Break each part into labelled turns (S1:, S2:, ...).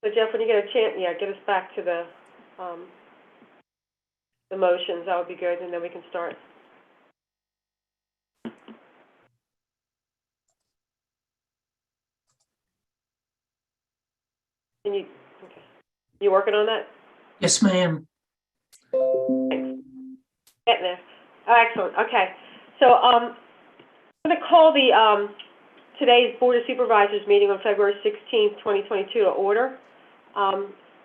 S1: So Jeff, when you get a chance, yeah, get us back to the motions. That would be good, and then we can start. And you working on that?
S2: Yes, ma'am.
S1: Getting there. Oh, excellent. Okay. So I'm going to call the today's Board of Supervisors meeting on February 16th, 2022 to order.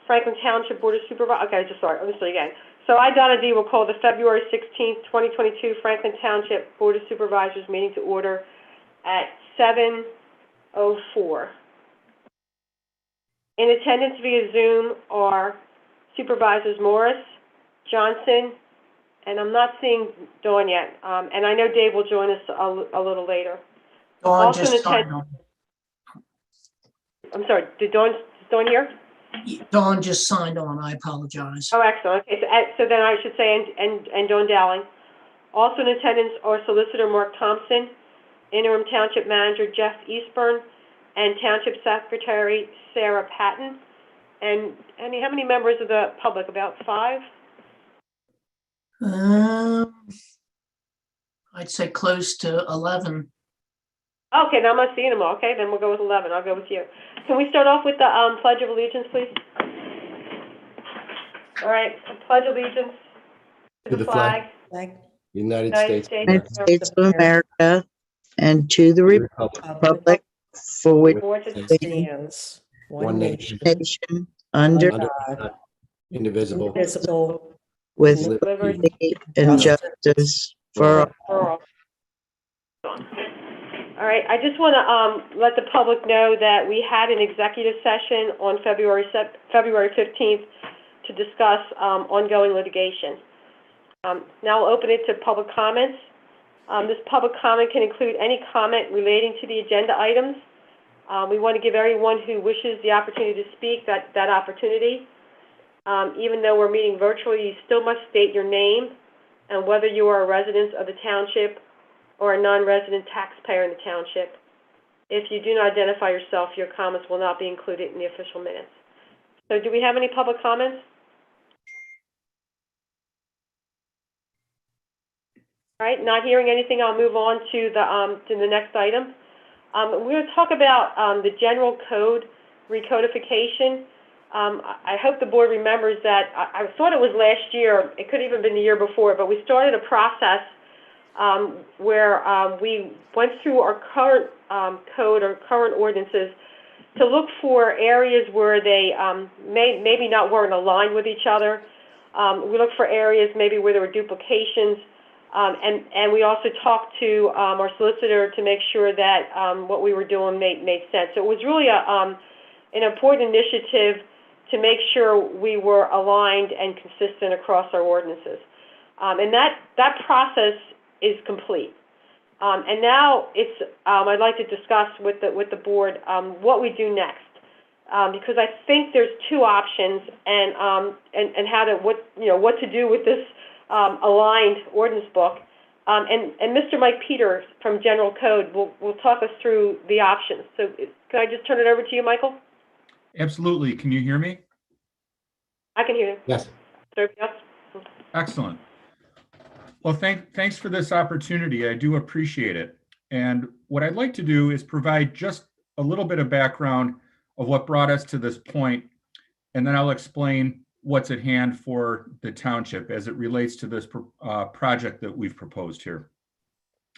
S1: Franklin Township Board of Supervisors. Okay, let me start again. So I, Donna D, will call the February 16th, 2022 Franklin Township Board of Supervisors meeting to order at 7:04. In attendance via Zoom are Supervisors Morris, Johnson, and I'm not seeing Dawn yet. And I know Dave will join us a little later.
S2: Dawn
S1: Also
S2: just
S1: in
S2: signed on.
S1: I'm sorry, is Dawn here?
S2: Dawn just signed on. I apologize.
S1: Oh, excellent. Okay, so then I should say, and Dawn Dowling. Also in attendance are Solicitor Mark Thompson, Interim Township Manager Jeff Eastburn, and Township Secretary Sarah Patton. And how many members of the public? About 5?
S2: I'd say close to 11.
S1: Okay, now I'm not seeing them all. Okay, then we'll go with 11. I'll go with you. Can we start off with the Pledge of Allegiance, please? All right, Pledge Allegiance to the flag.
S3: United States
S4: of America, and to the republic for which
S1: it
S4: it
S1: stands,
S3: one nation,
S4: under
S3: God, indivisible,
S4: with
S1: liberty
S4: liberty and justice for all.
S1: All right, I just want to let the public know that we had an executive session on February 15th to discuss ongoing litigation. Now I'll open it to public comments. This public comment can include any comment relating to the agenda items. We want to give everyone who wishes the opportunity to speak that opportunity. Even though we're meeting virtually, you still must state your name and whether you are a resident of the township or a non-resident taxpayer in the township. If you do not identify yourself, your comments will not be included in the official minutes. So do we have any public comments? All right, not hearing anything, I'll move on to the next item. We're going to talk about the general code recodification. I hope the board remembers that I thought it was last year, it could have even been the year before, but we started a process where we went through our current code or current ordinances to look for areas where they maybe weren't aligned with each other. We looked for areas maybe where there were duplications, and we also talked to our solicitor to make sure that what we were doing made sense. So it was really an important initiative to make sure we were aligned and consistent across our ordinances. And that process is complete. And now I'd like to discuss with the board what we do next, because I think there's 2 options, and what to do with this aligned ordinance book. And Mr. Mike Peters from General Code will talk us through the options. So can I just turn it over to you, Michael?
S5: Absolutely. Can you hear me?
S1: I can hear you.
S3: Yes.
S1: Yes.
S5: Excellent. Well, thanks for this opportunity. I do appreciate it. And what I'd like to do is provide just a little bit of background of what brought us to this point, and then I'll explain what's at hand for the township as it relates to this project that we've proposed here.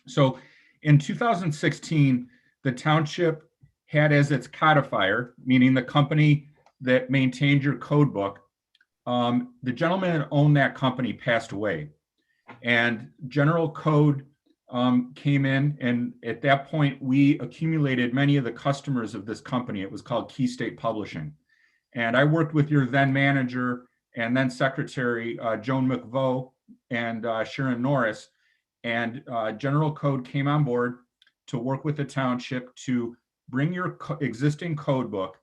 S5: So in 2016, the township had as its codifier, meaning the company that maintained your code book, the gentleman that owned that company passed away. And General Code came in, and at that point, we accumulated many of the customers of this company. It was called Key State Publishing. And I worked with your then manager and then secretary, Joan McVoe and Sharon Norris. And General Code came on board to work with the township to bring your existing code book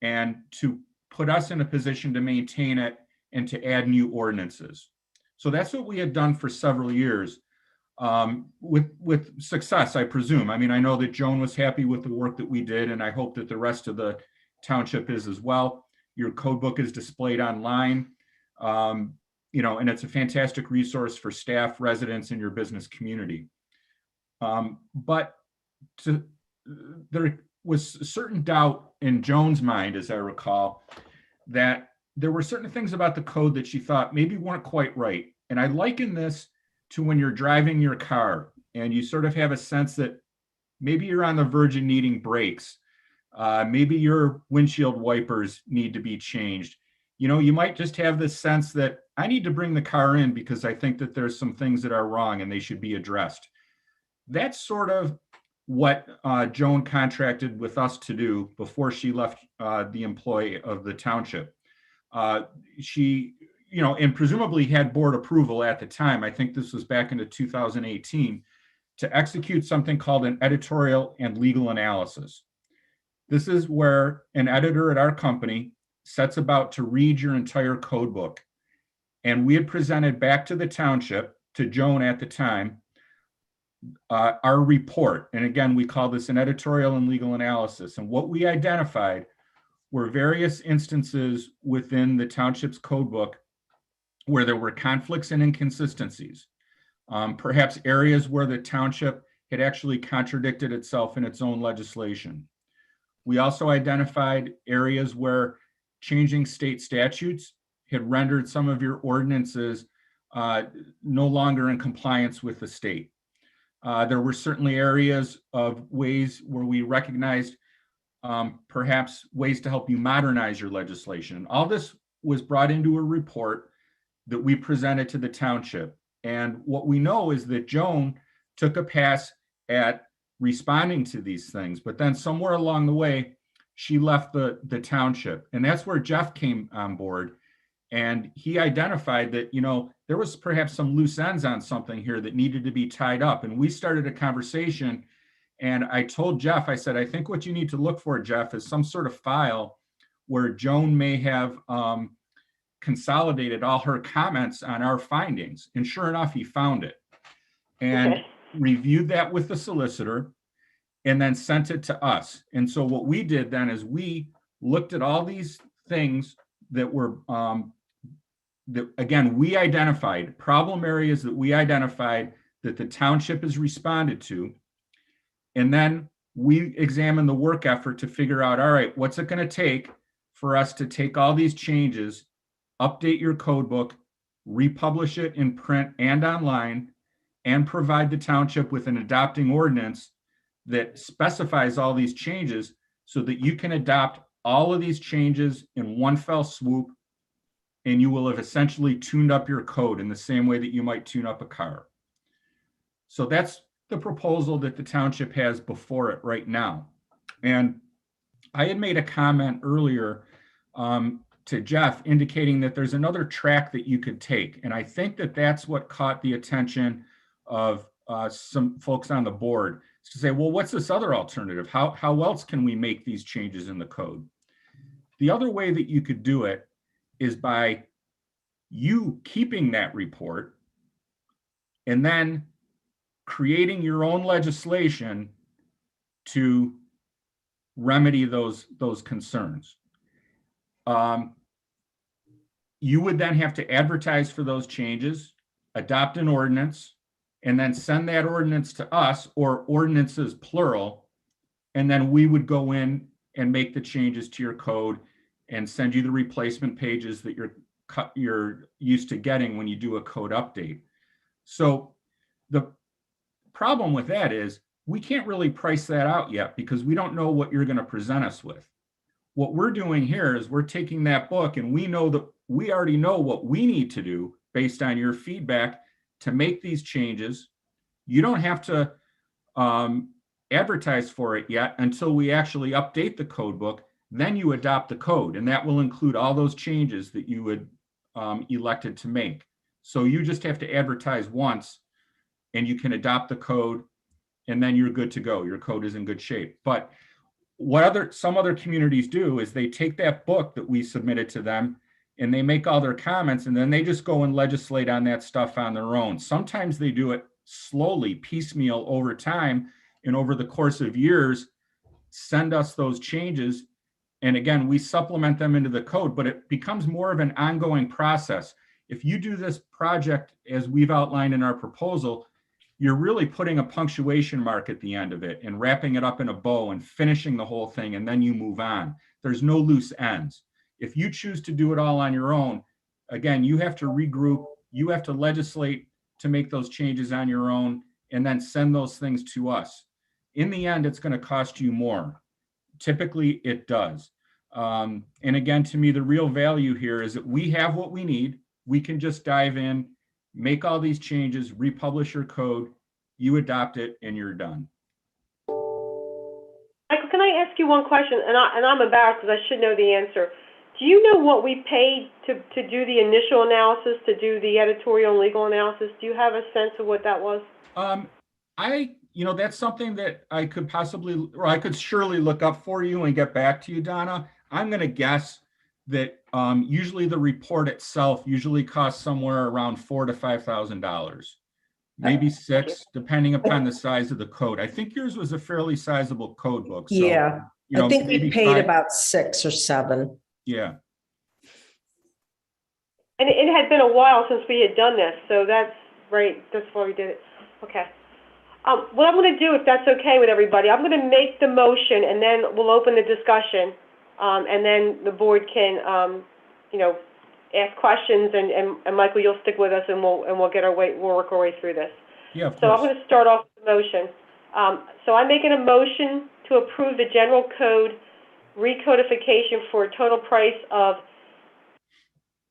S5: and to put us in a position to maintain it and to add new ordinances. So that's what we had done for several years, with success, I presume. I mean, I know that Joan was happy with the work that we did, and I hope that the rest of the township is as well. Your code book is displayed online, and it's a fantastic resource for staff, residents, and your business community. But there was a certain doubt in Joan's mind, as I recall, that there were certain things about the code that she thought maybe weren't quite right. And I liken this to when you're driving your car and you sort of have a sense that maybe you're on the verge of needing brakes. Maybe your windshield wipers need to be changed. You might just have this sense that I need to bring the car in because I think that there's some things that are wrong and they should be addressed. That's sort of what Joan contracted with us to do before she left the employ of the township. She, and presumably had board approval at the time. I think this was back into 2018 to execute something called an editorial and legal analysis. This is where an editor at our company sets about to read your entire code book. And we had presented back to the township, to Joan at the time, our report. And again, we call this an editorial and legal analysis. And what we identified were various instances within the township's code book where there were conflicts and inconsistencies. Perhaps areas where the township had actually contradicted itself in its own legislation. We also identified areas where changing state statutes had rendered some of your ordinances no longer in compliance with the state. There were certainly areas of ways where we recognized perhaps ways to help you modernize your legislation. All this was brought into a report that we presented to the township. And what we know is that Joan took a pass at responding to these things, but then somewhere along the way, she left the township. And that's where Jeff came on board. And he identified that, there was perhaps some loose ends on something here that needed to be tied up. And we started a conversation. And I told Jeff, I said, I think what you need to look for, Jeff, is some sort of file where Joan may have consolidated all her comments on our findings. And sure enough, he found it and reviewed that with the solicitor and then sent it to us. And so what we did then is we looked at all these things that were, that again, we identified problem areas that we identified that the township has responded to. And then we examined the work effort to figure out, all right, what's it going to take for us to take all these changes, update your code book, republish it in print and online, and provide the township with an adopting ordinance that specifies all these changes so that you can adopt all of these changes in one fell swoop, and you will have essentially tuned up your code in the same way that you might tune up a car. So that's the proposal that the township has before it right now. And I had made a comment earlier to Jeff indicating that there's another track that you could take. And I think that that's what caught the attention of some folks on the board, is to say, well, what's this other alternative? How else can we make these changes in the code? The other way that you could do it is by you keeping that report and then creating your own legislation to remedy those concerns. You would then have to advertise for those changes, adopt an ordinance, and then send that ordinance to us, or ordinances plural, and then we would go in and make the changes to your code and send you the replacement pages that you're used to getting when you do a code update. So the problem with that is we can't really price that out yet because we don't know what you're going to present us with. What we're doing here is we're taking that book, and we know that we already know what we need to do based on your feedback to make these changes. You don't have to advertise for it yet until we actually update the code book. Then you adopt the code, and that will include all those changes that you would elected to make. So you just have to advertise once, and you can adopt the code, and then you're good to go. Your code is in good shape. But what some other communities do is they take that book that we submitted to them, and they make all their comments, and then they just go and legislate on that stuff on their own. Sometimes they do it slowly, piecemeal over time, and over the course of years, send us those changes, And again, we supplement them into the code, but it becomes more of an ongoing process. If you do this project as we've outlined in our proposal, you're really putting a punctuation mark at the end of it and wrapping it up in a bow and finishing the whole thing, and then you move on. There's no loose ends. If you choose to do it all on your own, again, you have to regroup, you have to legislate to make those changes on your own, and then send those things to us. In the end, it's going to cost you more. Typically, it does. And again, to me, the real value here is that we have what we need. We can just dive in, make all these changes, republish your code, you adopt it, and you're done.
S1: Michael, can I ask you one question? And I'm embarrassed because I should know the answer. Do you know what we paid to do the initial analysis, to do the editorial and legal analysis? Do you have a sense of what that was?
S5: That's something that I could surely look up for you and get back to you, Donna. I'm going to guess that usually the report itself usually costs somewhere around $4,000 to $5,000, maybe $6,000, depending upon the size of the code. I think yours was a fairly sizable code book. So,
S6: Yeah, I think we
S5: maybe
S6: paid about 6 or 7.
S5: Yeah.
S1: And it had been a while since we had done this, so that's right. That's why we did it. Okay. What I'm going to do, if that's okay with everybody, I'm going to make the motion, and then we'll open the discussion, and then the board can, ask questions. And Michael, you'll stick with us, and we'll work our way through this.
S5: Yeah. Of
S1: So I'm
S5: course.
S1: going to start off with the motion. So I'm making a motion to approve the general code recodification for a total price of,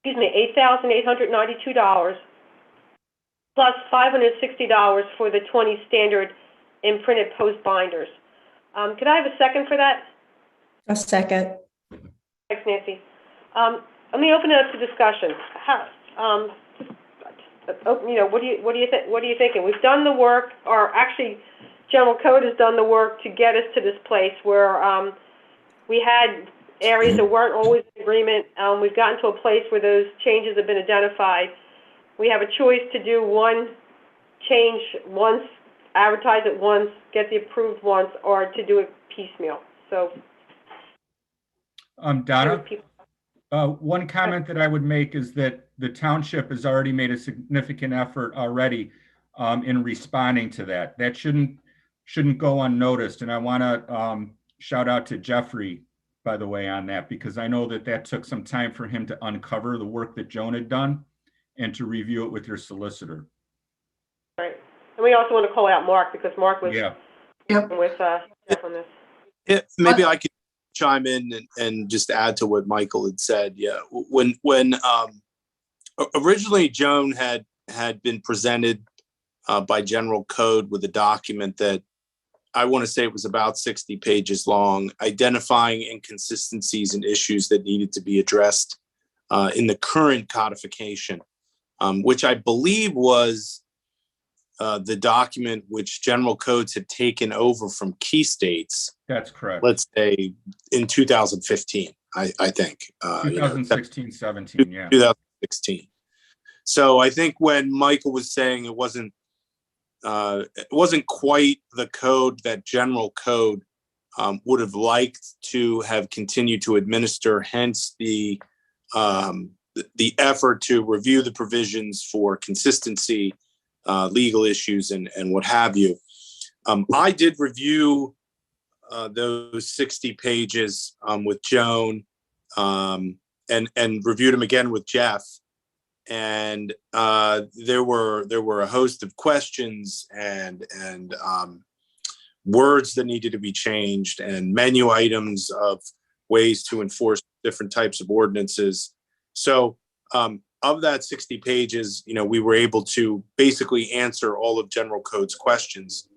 S1: $8,892. Plus $560 for the 20 standard imprinted post binders. Could I have a second for that?
S6: A second.
S1: Thanks, Nancy. Let me open it up to discussion. What are you thinking? We've done the work, or actually, General Code has done the work to get us to this place where we had areas that weren't always in agreement. We've gotten to a place where those changes have been identified. We have a choice to do one change once, advertise it once, get the approved once, or to do it piecemeal. So,
S5: Donna, one comment that I would make is that the township has already made a significant effort already in responding to that. That shouldn't go unnoticed. And I want to shout out to Jeffrey, by the way, on that, because I know that took some time for him to uncover the work that Joan had done and to review it with your solicitor.
S1: right. And we also want to call out Mark, because Mark was
S5: Yeah.
S1: with Jeff on this.
S7: Yeah, maybe I could chime in and just add to what Michael had said. Yeah, when originally Joan had been presented by General Code with a document that I want to say it was about 60 pages long, identifying inconsistencies and issues that needed to be addressed in the current codification, which I believe was the document which General Codes had taken over from key states.
S5: That's correct.
S7: Let's say in 2015, I think.
S5: 2016, 17, yeah.
S7: 2016. So I think when Michael was saying it wasn't quite the code that General Code would have liked to have continued to administer, hence the effort to review the provisions for consistency, legal issues, and what have you. I did review those 60 pages with Joan and reviewed them again with Jeff. And there were a host of questions and words that needed to be changed, and menu items of ways to enforce different types of ordinances. So of that 60 pages, we were able to basically answer all of General Code's questions.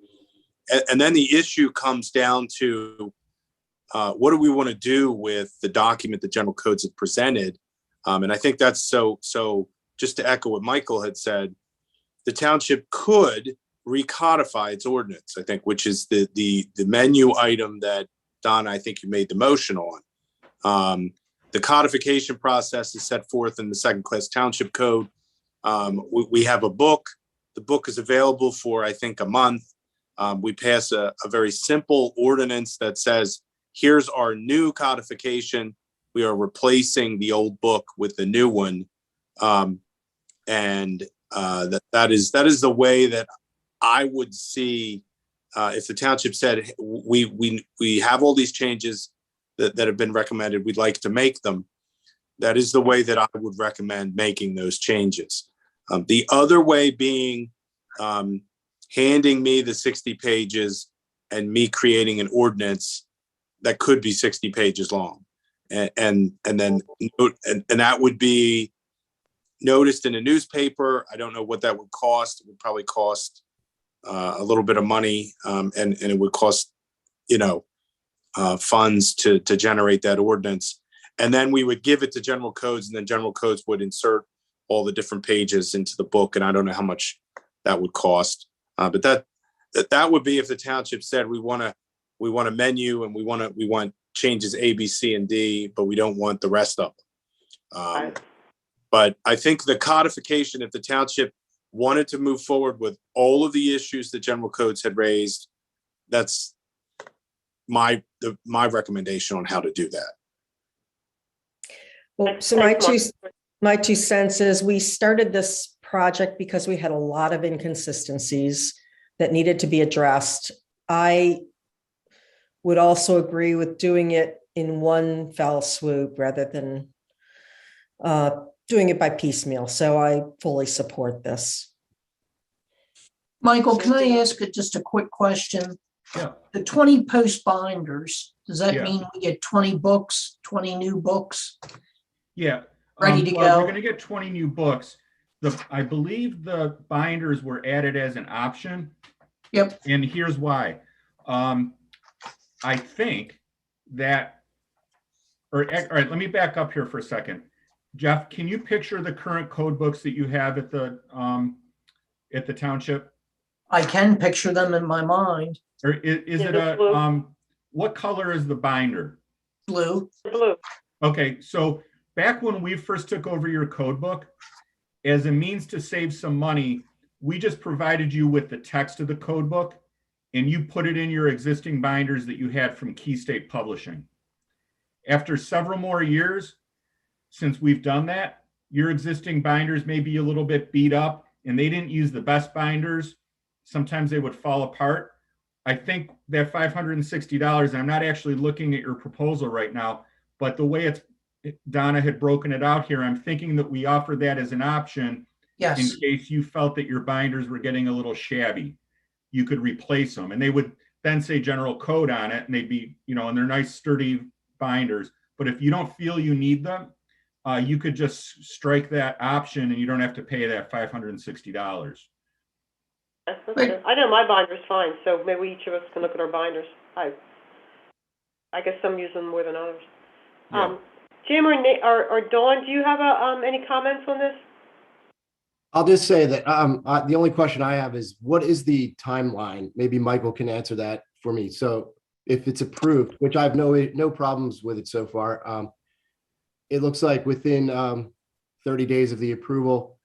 S7: And then the issue comes down to what do we want to do with the document that General Codes have presented? And I think that's so just to echo what Michael had said, the township could recodify its ordinance, I think, which is the menu item that, Don, I think you made the motion on. The codification process is set forth in the second class township code. We have a book. The book is available for, I think, a month. We pass a very simple ordinance that says, here's our new codification. We are replacing the old book with the new one. And that is the way that I would see, if the township said, we have all these changes that have been recommended, we'd like to make them. That is the way that I would recommend making those changes. The other way being handing me the 60 pages and me creating an ordinance that could be 60 pages long. And then that would be noticed in a newspaper. I don't know what that would cost. It would probably cost a little bit of money, and it would cost, funds to generate that ordinance. And then we would give it to general codes, and then general codes would insert all the different pages into the book. And I don't know how much that would cost, but that would be if the township said we want a menu and we want changes A, B, C, and D, but we don't want the rest of them. But I think the codification, if the township wanted to move forward with all of the issues that general codes had raised, that's my recommendation on how to do that.
S6: Well, so my two cents is we started this project because we had a lot of inconsistencies that needed to be addressed. I would also agree with doing it in one fell swoop rather than doing it by piecemeal. So I fully support this.
S2: Michael, can I ask just a quick question?
S5: Yeah.
S2: The 20 post binders, does that
S5: Yeah.
S2: mean we get 20 books, 20 new books?
S5: Yeah.
S2: Ready to
S5: well,
S2: go?
S5: We're going to get 20 new books. I believe the binders were added as an option.
S2: Yep.
S5: And here's why. I think that, all right, let me back up here for a second. Jeff, can you picture the current code books that you have at the township?
S2: I can picture them in my mind.
S5: Or is it a,
S1: blue.
S5: What color is the binder?
S2: Blue.
S1: Blue.
S5: Okay, so back when we first took over your code book, as a means to save some money, we just provided you with the text of the code book and you put it in your existing binders that you had from Key State Publishing. After several more years since we've done that, your existing binders may be a little bit beat up and they didn't use the best binders. Sometimes they would fall apart. I think that $560, I'm not actually looking at your proposal right now, but the way Donna had broken it out here, I'm thinking that we offer that as an option.
S2: Yes.
S5: In case you felt that your binders were getting a little shabby, you could replace them. And they would then say general code on it and they'd be, and they're nice sturdy binders. But if you don't feel you need them, you could just strike that option and you don't have to pay that $560.
S1: I know my binder's fine, so maybe each of us can look at our binders. I guess some use them more than others.
S5: Yeah.
S1: Jim or Dawn, do you have any comments on this?
S3: I'll just say that the only question I have is, what is the timeline? Maybe Michael can answer that for me. So if it's approved, which I have no problems with it so far, it looks like within 30 days of the approval,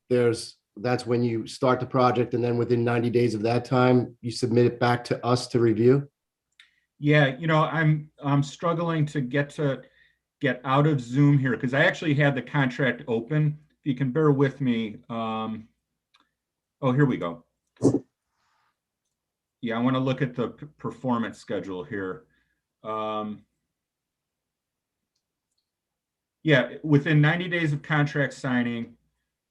S3: that's when you start the project, and then within 90 days of that time, you submit it back to us to review.
S5: Yeah, I'm struggling to get out of Zoom here because I actually had the contract open. If you can bear with me. Oh, here we go. Yeah, I want to look at the performance schedule here. Yeah, within 90 days of contract signing,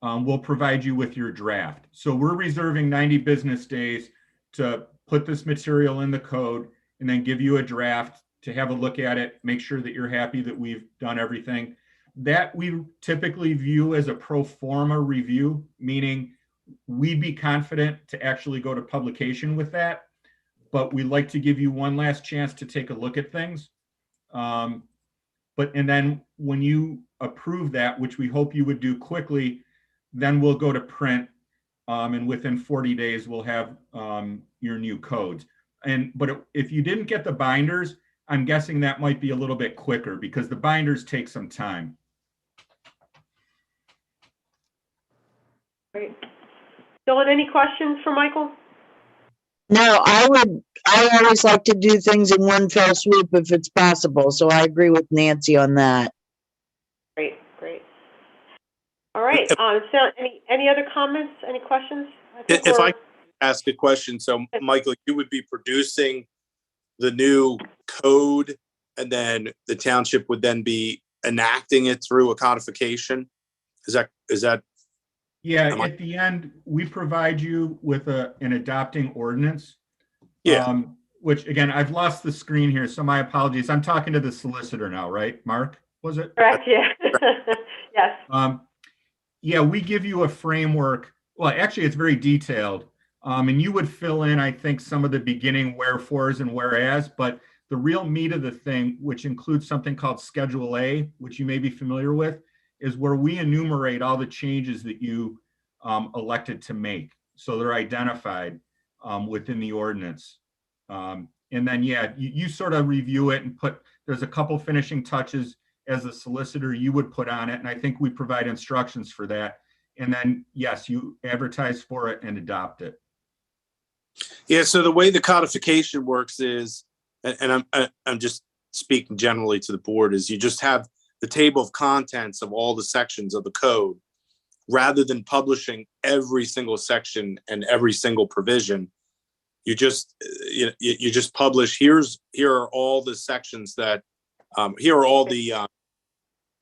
S5: we'll provide you with your draft. So we're reserving 90 business days to put this material in the code and then give you a draft to have a look at it, make sure that you're happy that we've done everything. That we typically view as a pro forma review, meaning we'd be confident to actually go to publication with that, but we'd like to give you one last chance to take a look at things. And then when you approve that, which we hope you would do quickly, then we'll go to print, and within 40 days, we'll have your new codes. But if you didn't get the binders, I'm guessing that might be a little bit quicker because the binders take some time.
S1: Great. Dawn, any questions for Michael?
S4: No, I always like to do things in one fell swoop if it's possible, so I agree with Nancy on that.
S1: Great, great. All right, so any other comments, any questions?
S7: If I ask a question, so Michael, you would be producing the new code and then the township would then be enacting it through a codification? Is that?
S5: Yeah, at the end, we provide you with an adopting ordinance.
S7: Yeah.
S5: Which again, I've lost the screen here, so my apologies. I'm talking to the solicitor now, right? Mark, was it?
S1: Correct, yeah. Yes.
S5: Yeah, we give you a framework. Well, actually, it's very detailed. And you would fill in, I think, some of the beginning wherefores and whereas, but the real meat of the thing, which includes something called Schedule A, which you may be familiar with, is where we enumerate all the changes that you elected to make. So they're identified within the ordinance. And then, yeah, you sort of review it and there's a couple finishing touches as a solicitor you would put on it. And I think we provide instructions for that. And then, yes, you advertise for it and adopt it.
S7: Yeah, so the way the codification works is, and I'm just speaking generally to the board, is you just have the table of contents of all the sections of the code, rather than publishing every single section and every single provision. You just publish, here are all the sections that, here are all the,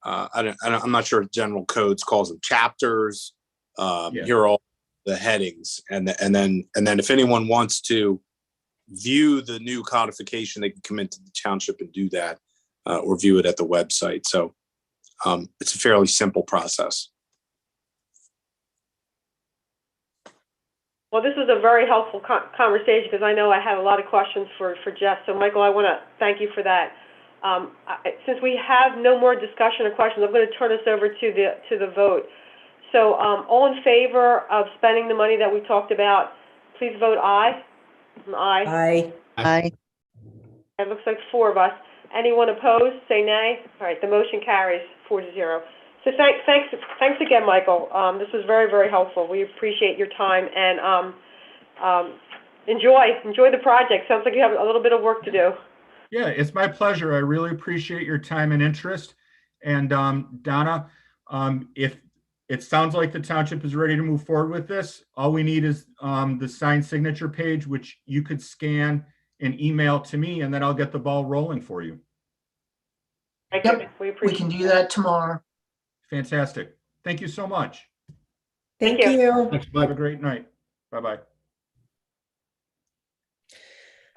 S7: I'm not sure if general codes calls them chapters.
S5: Yeah.
S7: Here are all the headings, and then if anyone wants to view the new codification, they can come into the township and do that, or view it at the website. So it's a fairly simple process.
S1: Well, this was a very helpful conversation because I know I had a lot of questions for Jeff. So, Michael, I want to thank you for that. Since we have no more discussion or questions, I'm going to turn this over to the vote. So, all in favor of spending the money that we talked about, please vote aye. Aye.
S4: Aye.
S1: It looks like 4 of us. Anyone opposed, say nay. All right, the motion carries 4-0. So thanks again, Michael. This was very, very helpful. We appreciate your time and enjoy the project. Sounds like you have a little bit of work to do.
S5: Yeah, it's my pleasure. I really appreciate your time and interest. And Donna, if it sounds like the township is ready to move forward with this, all we need is the signed signature page, which you could scan and email to me, and then I'll get the ball rolling for you.
S1: Thank you.
S2: Yep,
S1: We
S2: we
S1: appreciate
S2: can do that tomorrow.
S5: Fantastic. Thank you so much.
S6: Thank
S1: you.
S6: you.
S3: Thanks,
S5: Have
S3: Mike.
S5: a great night. Bye-bye.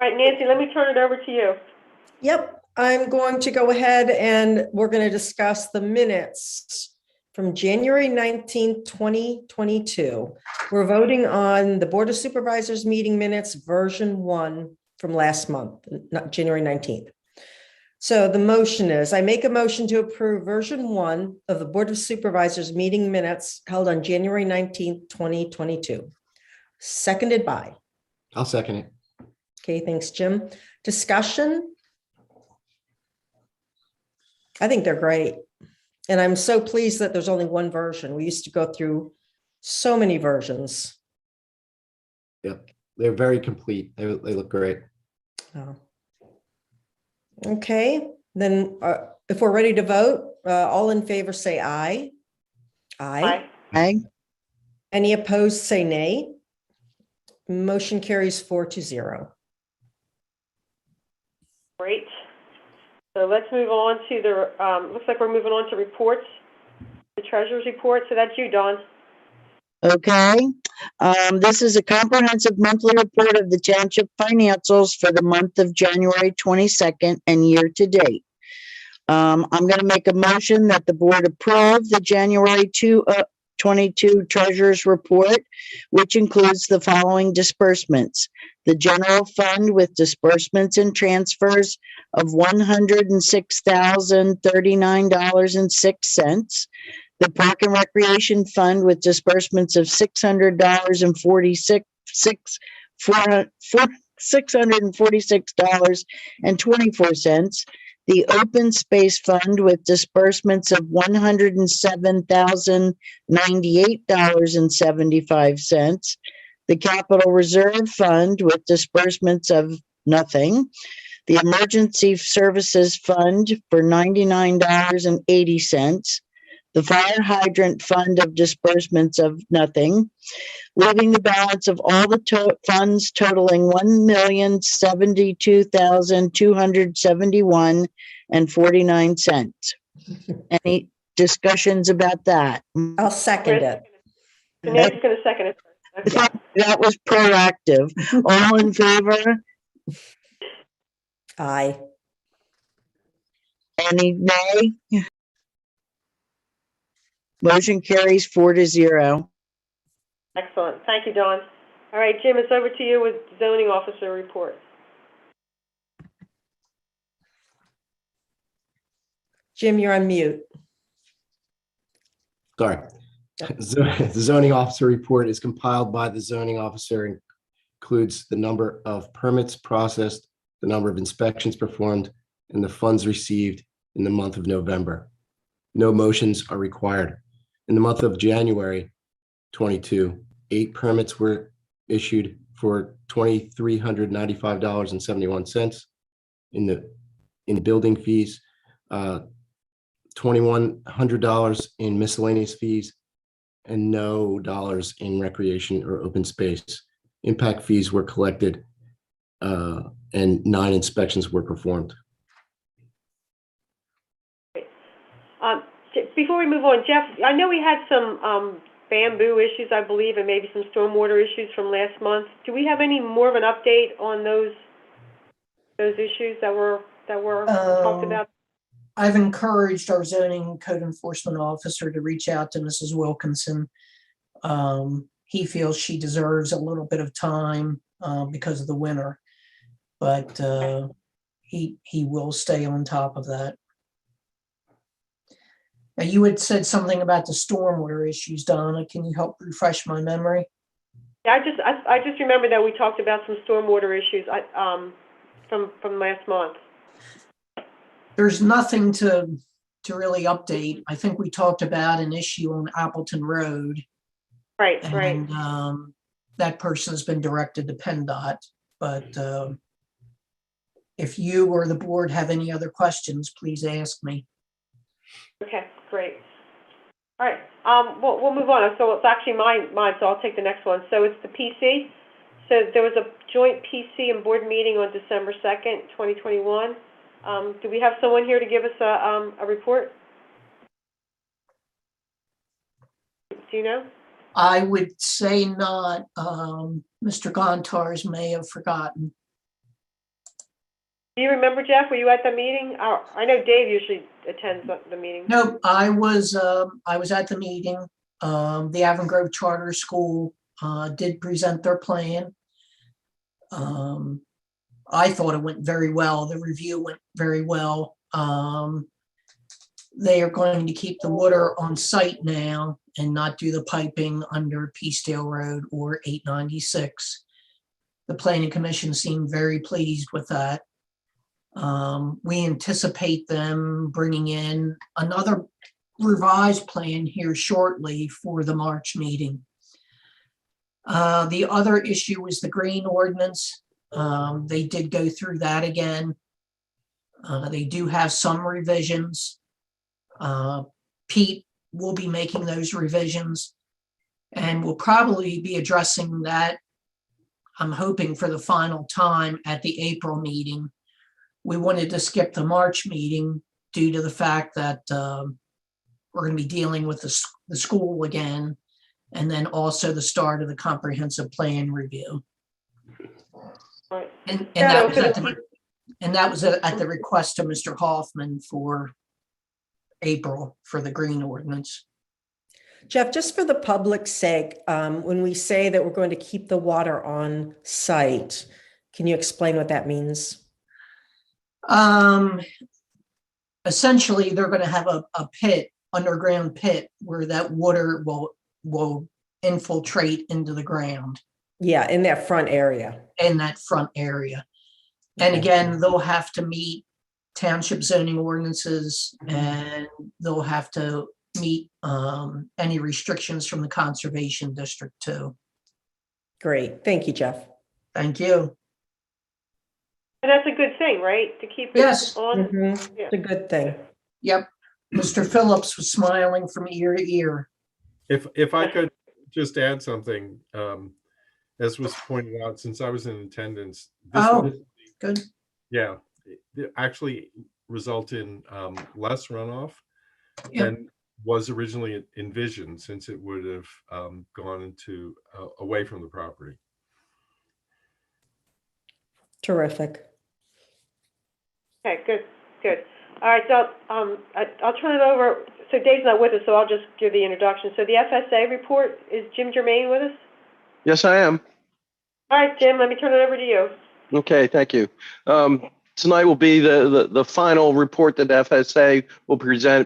S1: All right, Nancy, let me turn it over to you.
S6: Yep, I'm going to go ahead and we're going to discuss the minutes from January 19th, 2022. We're voting on the Board of Supervisors meeting minutes, version 1 from last month, not January 19th. So the motion is, I make a motion to approve version 1 of the Board of Supervisors meeting minutes held on January 19th, 2022. Seconded by.
S3: I'll second it.
S6: Okay, thanks, Jim. Discussion? I think they're great. And I'm so pleased that there's only one version. We used to go through so many versions.
S3: Yep, they're very complete. They look great.
S6: Oh. Okay, then if we're ready to vote, all in favor say aye. Aye.
S4: Aye.
S6: Any opposed say nay. Motion carries 4-0.
S1: Great. So let's move on to the, looks like we're moving on to reports, the treasurer's report. So that's you, Dawn.
S4: Okay, this is a comprehensive monthly report of the township financials for the month of January 22nd and year to date. I'm going to make a motion that the board approve the January 22 treasurer's report, which includes the following disbursements. The general fund with disbursements and transfers of $106,039.06. The Park and Recreation Fund with disbursements of $646.24. The Open Space Fund with disbursements of $107,098.75. the Capital Reserve Fund with disbursements of nothing, the Emergency Services Fund for $99.80, the Fire Hydrant Fund of disbursements of nothing, leaving the balance of all the funds totaling $1,072,271.49. Any discussions about that?
S6: I'll second
S1: Chris?
S6: it.
S1: Nancy's gonna second it. Okay.
S4: That was proactive. All in favor?
S6: Aye.
S4: Any nay? Motion carries 4-0.
S1: Excellent. Thank you, Dawn. All right, Jim, it's over to you with zoning officer report.
S6: Jim, you're on mute.
S3: Sorry. The zoning officer report is compiled by the zoning officer and includes the number of permits processed, the number of inspections performed, and the funds received in the month of November. No motions are required. In the month of January 22, 8 permits were issued for $2,395.71 in building fees, $2,100 in miscellaneous fees, and no dollars in recreation or open space. Impact fees were collected, and 9 inspections were performed.
S1: Before we move on, Jeff, I know we had some bamboo issues, I believe, and maybe some stormwater issues from last month. Do we have any more of an update on those issues that were talked about?
S2: I've encouraged our zoning code enforcement officer to reach out to Mrs. Wilkinson. He feels she deserves a little bit of time because of the winter, but he will stay on top of that. Now, you had said something about the stormwater issues, Donna. Can you help refresh my memory?
S1: Yeah, I just remember that we talked about some stormwater issues from last month.
S2: There's nothing to really update. I think we talked about an issue on Appleton Road.
S1: Right.
S2: And that person has been directed to PennDOT. But if you or the board have any other questions, please ask me.
S1: Okay, great. All right, we'll move on. So it's actually mine, so I'll take the next one. So it's the PC. So there was a joint PC and board meeting on December 2nd, 2021. Do we have someone here to give us a report? Do you know?
S2: I would say not. Mr. Gontars may have forgotten.
S1: Do you remember, Jeff? Were you at the meeting? I know Dave usually attends the meeting.
S2: No, I was at the meeting. The Avon Grove Charter School did present their plan. I thought it went very well. The review went very well. They are going to keep the water on site now and not do the piping under Peacedale Road or 896. The Planning Commission seemed very pleased with that. We anticipate them bringing in another revised plan here shortly for the March meeting. The other issue is the green ordinance. They did go through that again. They do have some revisions. Pete will be making those revisions and we'll probably be addressing that, I'm hoping, for the final time at the April meeting. We wanted to skip the March meeting due to the fact that we're going to be dealing with the school again, and then also the start of the comprehensive plan review.
S1: Right.
S2: And that was at the request of Mr. Hoffman for April for the green ordinance.
S6: Jeff, just for the public's sake, when we say that we're going to keep the water on site, can you explain what that means?
S2: Essentially, they're going to have a pit, underground pit, where that water will infiltrate into the ground.
S6: Yeah, in that front area.
S2: In that front area. And again, they'll have to meet township zoning ordinances, and they'll have to meet any restrictions from the conservation district too.
S6: Great. Thank you, Jeff.
S2: Thank you.
S1: And that's a good thing, right? To keep it
S2: Yes.
S1: on?
S6: Mhm.
S1: Yeah.
S6: It's a good thing.
S2: Yep. Mr. Phillips was smiling from ear to ear.
S8: If I could just add something, as was pointed out, since I was in attendance, this
S2: Oh,
S8: will,
S2: good.
S8: yeah, it actually result in less runoff
S2: Yep.
S8: than was originally envisioned, since it would have gone into away from the property.
S6: Terrific.
S1: Okay, good. All right, so I'll turn it over. So Dave's not with us, so I'll just give the introduction. So the FSA report, is Jim Germain with us?
S9: Yes, I am.
S1: All right, Jim, let me turn it over to you.
S9: Okay, thank you. Tonight will be the final report that FSA will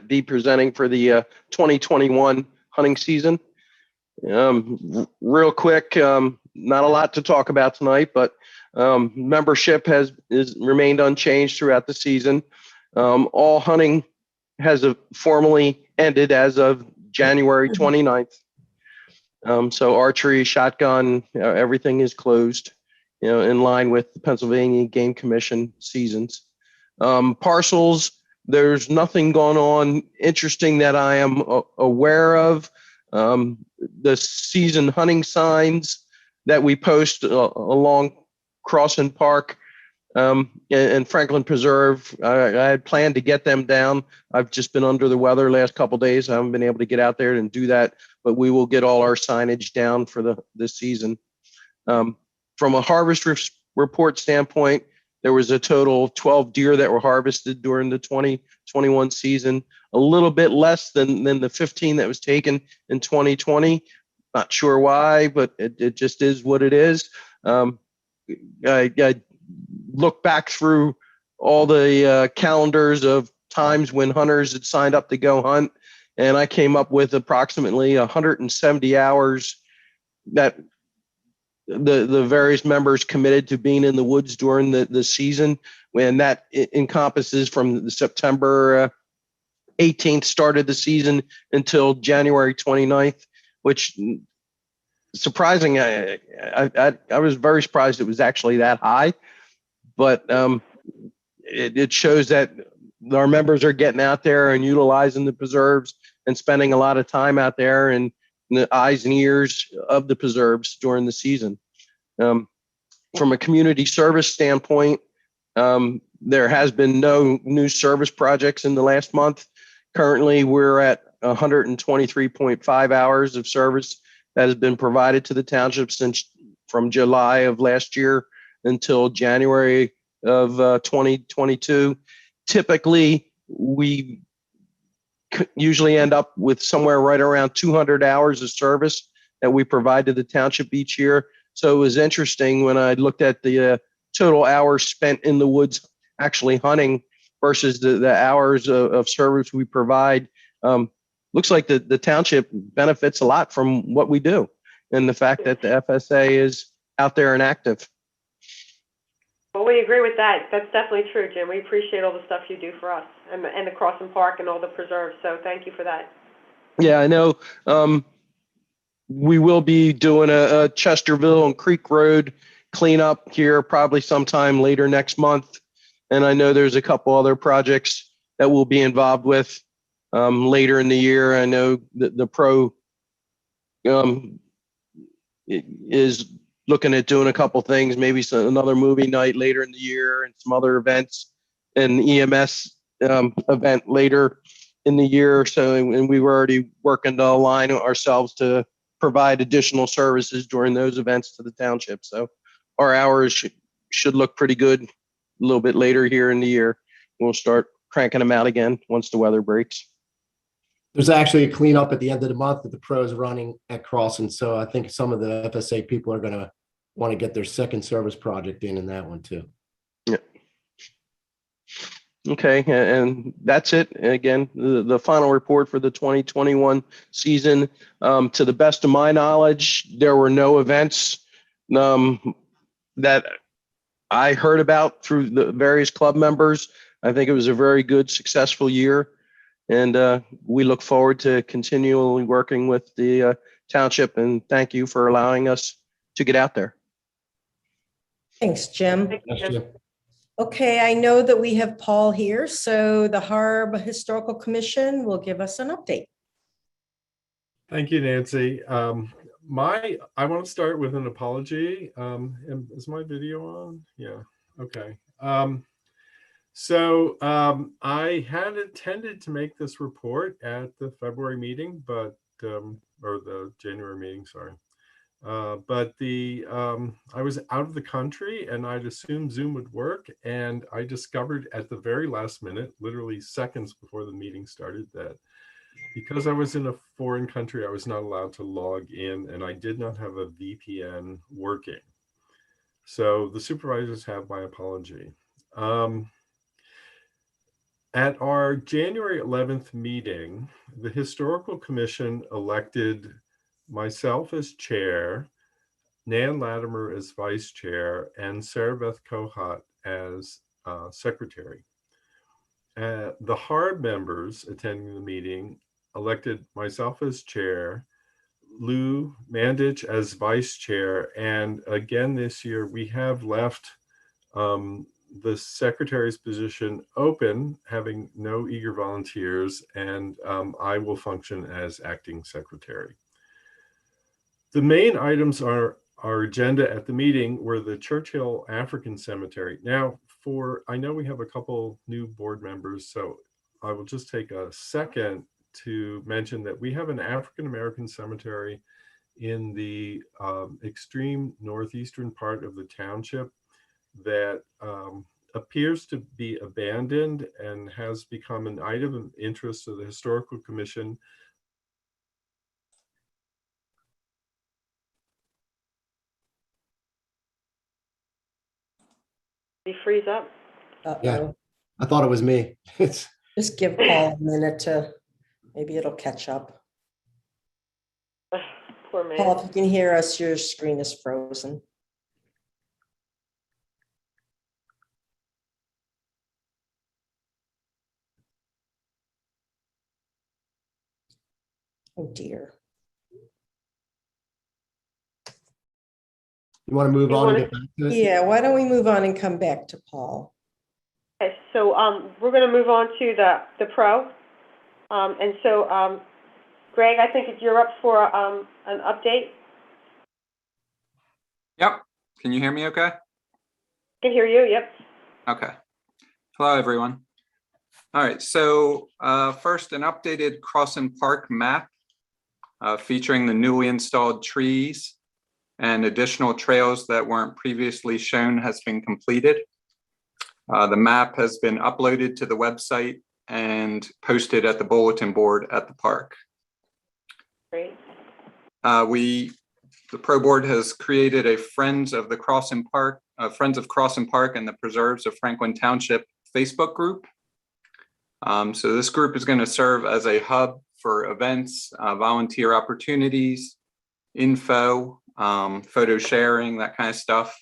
S9: be presenting for the 2021 hunting season. Real quick, not a lot to talk about tonight, but membership has remained unchanged throughout the season. All hunting has formally ended as of January 29th. So archery, shotgun, everything is closed, in line with the Pennsylvania Game Commission seasons. Parcels, there's nothing going on interesting that I am aware of. The season hunting signs that we post along Crosston Park and Franklin Preserve, I had planned to get them down. I've just been under the weather last couple of days. I haven't been able to get out there and do that, but we will get all our signage down for this season. From a harvest report standpoint, there was a total of 12 deer that were harvested during the 2021 season, a little bit less than the 15 that was taken in 2020. Not sure why, but it just is what it is. I look back through all the calendars of times when hunters had signed up to go hunt, and I came up with approximately 170 hours that the various members committed to being in the woods during the season, when that encompasses from the September 18th started the season until January 29th, which surprising. I was very surprised it was actually that high, but it shows that our members are getting out there and utilizing the preserves and spending a lot of time out there and the eyes and ears of the preserves during the season. From a community service standpoint, there has been no new service projects in the last month. Currently, we're at 123.5 hours of service that has been provided to the township from July of last year until January of 2022. Typically, we usually end up with somewhere right around 200 hours of service that we provide to the township each year. So it was interesting when I looked at the total hours spent in the woods actually hunting versus the hours of service we provide. Looks like the township benefits a lot from what we do and the fact that the FSA is out there and active.
S1: Well, we agree with that. That's definitely true, Jim. We appreciate all the stuff you do for us and the Crosston Park and all the preserves. So thank you for that.
S9: Yeah, I know. We will be doing a Chesterville and Creek Road cleanup here probably sometime later next month. And I know there's a couple other projects that we'll be involved with later in the year. I know that the pro is looking at doing a couple things, maybe another movie night later in the year and some other events, and EMS event later in the year. So, and we were already working to align ourselves to provide additional services during those events to the township. So our hours should look pretty good a little bit later here in the year. We'll start cranking them out again once the weather breaks.
S3: There's actually a cleanup at the end of the month that the pros running at Crosston. So I think some of the FSA people are going to want to get their second service project in that one too.
S9: Yeah. Okay, and that's it. Again, the final report for the 2021 season. To the best of my knowledge, there were no events that I heard about through the various club members. I think it was a very good, successful year. And we look forward to continually working with the township. And thank you for allowing us to get out there.
S6: Thanks, Jim.
S1: Thank you,
S3: Yes,
S1: Jim.
S3: Jim.
S6: Okay, I know that we have Paul here, so the Harb Historical Commission will give us an update.
S8: Thank you, Nancy. I want to start with an apology. Is my video on? Yeah. Okay. I had intended to make this report at the February meeting, but or the January meeting, sorry. But I was out of the country and I'd assumed Zoom would work. And I discovered at the very last minute, literally seconds before the meeting started, that because I was in a foreign country, I was not allowed to log in and I did not have a VPN working. So the supervisors have my apology. At our January 11th meeting, the Historical Commission elected myself as chair, Nan Latimer as vice chair, and Sarah Beth Kohat as secretary. The Harb members attending the meeting elected myself as chair, Lou Mandich as vice chair, and again this year we have left the secretary's position open, having no eager volunteers, and I will function as acting secretary. The main items on our agenda at the meeting were the Churchill African Cemetery. Now, I know we have a couple new board members, so I will just take a second to mention that we have an African American cemetery in the extreme northeastern part of the township that appears to be abandoned and has become an item of interest of the Historical Commission.
S1: He freeze up.
S6: Uh-oh.
S3: I thought it was me. It's
S6: Just give Paul a minute to, maybe it'll catch up.
S1: Poor man.
S6: Paul, if you can hear us, your screen is frozen. Oh dear.
S3: You want to move
S1: You
S3: on and
S1: wanna-
S3: get back to it?
S6: Yeah, why don't we move on and come back to Paul?
S1: Okay, so we're going to move on to the pro. And so, Greg, I think you're up for an update.
S10: Yep. Can you hear me okay?
S1: Can hear you, yep.
S10: Okay. Hello, everyone. All right, so first, an updated Crosston Park map featuring the newly installed trees and additional trails that weren't previously shown has been completed. The map has been uploaded to the website and posted at the bulletin board at the park.
S1: Great.
S10: The Pro Board has created a Friends of Crosston Park and the Preserves of Franklin Township Facebook group. So this group is going to serve as a hub for events, volunteer opportunities, info, photo sharing, that kind of stuff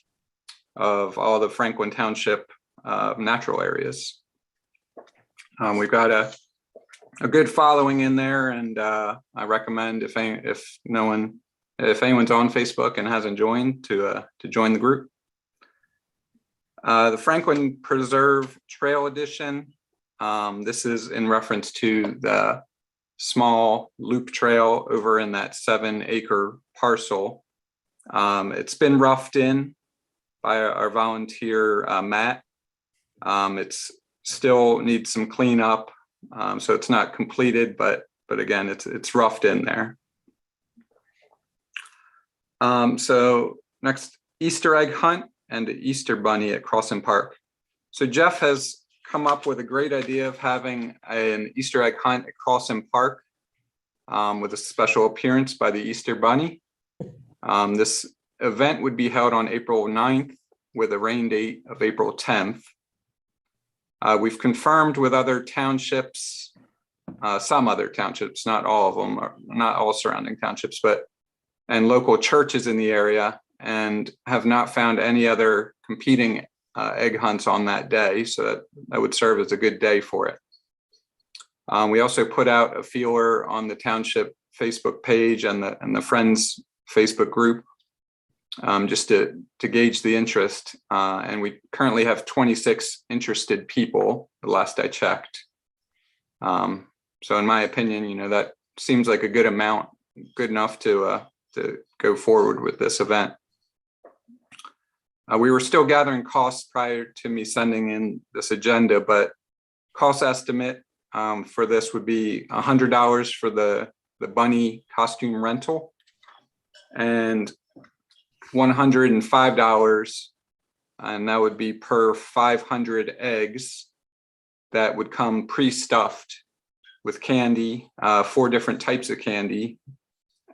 S10: of all the Franklin Township natural areas. We've got a good following in there, and I recommend if anyone's on Facebook and hasn't joined to join the group. The Franklin Preserve Trail Edition. This is in reference to the small loop trail over in that 7-acre parcel. It's been roughed in by our volunteer, Matt. It's still needs some cleanup, so it's not completed, but again, it's roughed in there. So next, Easter egg hunt and the Easter bunny at Crosston Park. So Jeff has come up with a great idea of having an Easter egg hunt at Crosston Park with a special appearance by the Easter bunny. This event would be held on April 9th with a rain date of April 10th. We've confirmed with other townships, some other townships, not all of them, or not all surrounding townships, and local churches in the area, and have not found any other competing egg hunts on that day. So that would serve as a good day for it. We also put out a feeler on the township Facebook page and the Friends Facebook group. just to gauge the interest. And we currently have 26 interested people, the last I checked. So in my opinion, that seems like a good amount, good enough to go forward with this event. We were still gathering costs prior to me sending in this agenda, but cost estimate for this would be $100 for the bunny costume rental and $105, and that would be per 500 eggs that would come pre-stuffed with candy, 4 different types of candy,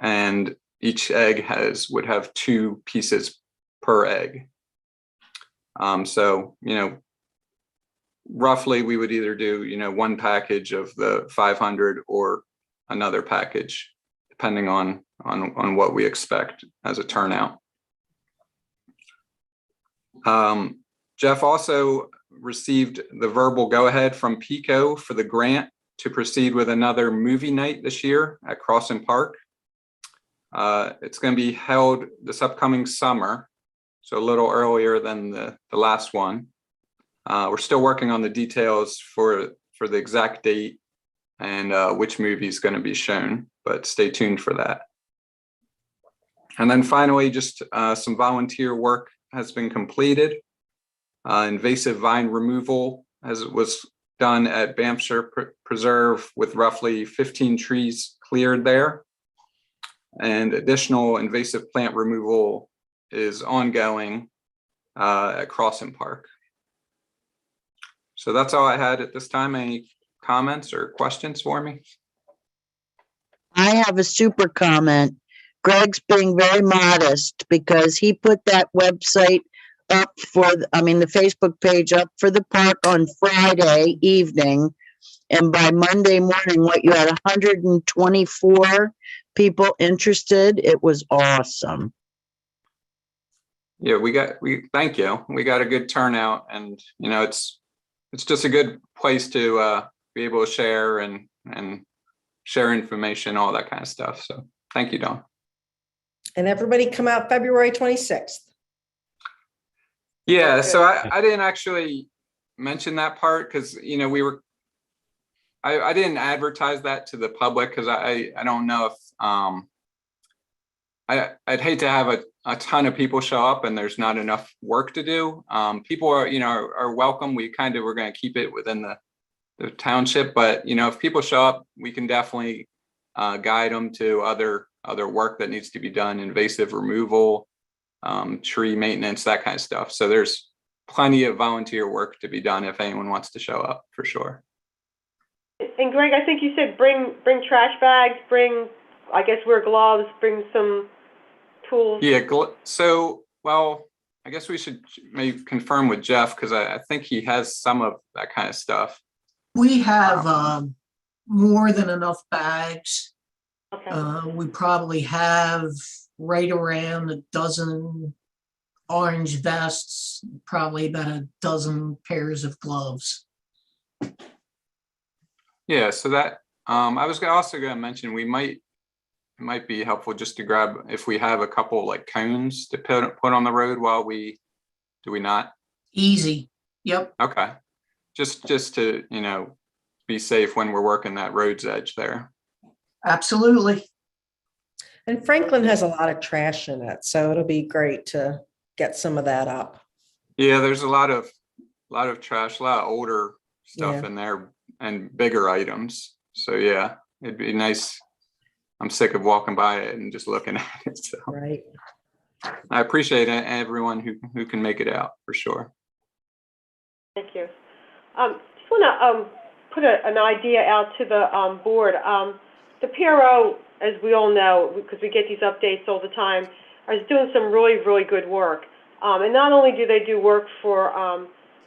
S10: and each egg would have 2 pieces per egg. So, roughly we would either do, 1 package of the 500 or another package, depending on what we expect as a turnout. Jeff also received the verbal go-ahead from PICO for the grant to proceed with another movie night this year at Crosston Park. It's going to be held this upcoming summer, so a little earlier than the last one. We're still working on the details for the exact date and which movie is going to be shown, but stay tuned for that. And then finally, just some volunteer work has been completed. Invasive vine removal was done at Banffshire Preserve with roughly 15 trees cleared there. And additional invasive plant removal is ongoing at Crosston Park. So that's all I had at this time. Any comments or questions for me?
S4: I have a super comment. Greg's being very modest because he put that website up the Facebook page up for the park on Friday evening. And by Monday morning, you had 124 people interested. It was awesome.
S10: Yeah, thank you. We got a good turnout, and it's just a good place to be able to share and share information, all that kind of stuff. So thank you, Dawn.
S6: And everybody come out February 26th.
S10: Yeah, so I didn't actually mention that part because I didn't advertise that to the public because I don't know if I'd hate to have a ton of people show up and there's not enough work to do. People are welcome. We're going to keep it within the township, but if people show up, we can definitely guide them to other work that needs to be done, invasive removal, tree maintenance, that kind of stuff. So there's plenty of volunteer work to be done if anyone wants to show up, for sure.
S1: And Greg, I think you said bring trash bags, I guess wear gloves, bring some tools.
S10: Yeah, I guess we should maybe confirm with Jeff because I think he has some of that kind of stuff.
S2: We have more than enough bags.
S1: Okay.
S2: We probably have right around a dozen orange vests, probably about a dozen pairs of gloves.
S10: Yeah, so that I was also going to mention it might be helpful just to grab if we have a couple like cones to put on the road while do we not?
S2: Easy. Yep.
S10: Okay. Just to, be safe when we're working that road's edge there.
S2: Absolutely.
S6: And Franklin has a lot of trash in it, so it'll be great to get some of that up.
S10: Yeah, there's a lot of trash, a lot of older stuff in there and bigger items. So yeah, it'd be nice. I'm sick of walking by it and just looking at it. So
S6: Right.
S10: I appreciate everyone who can make it out, for sure.
S1: Thank you. Just want to put an idea out to the board. The PRO, as we all know, because we get these updates all the time, is doing some really, really good work. And not only do they do work for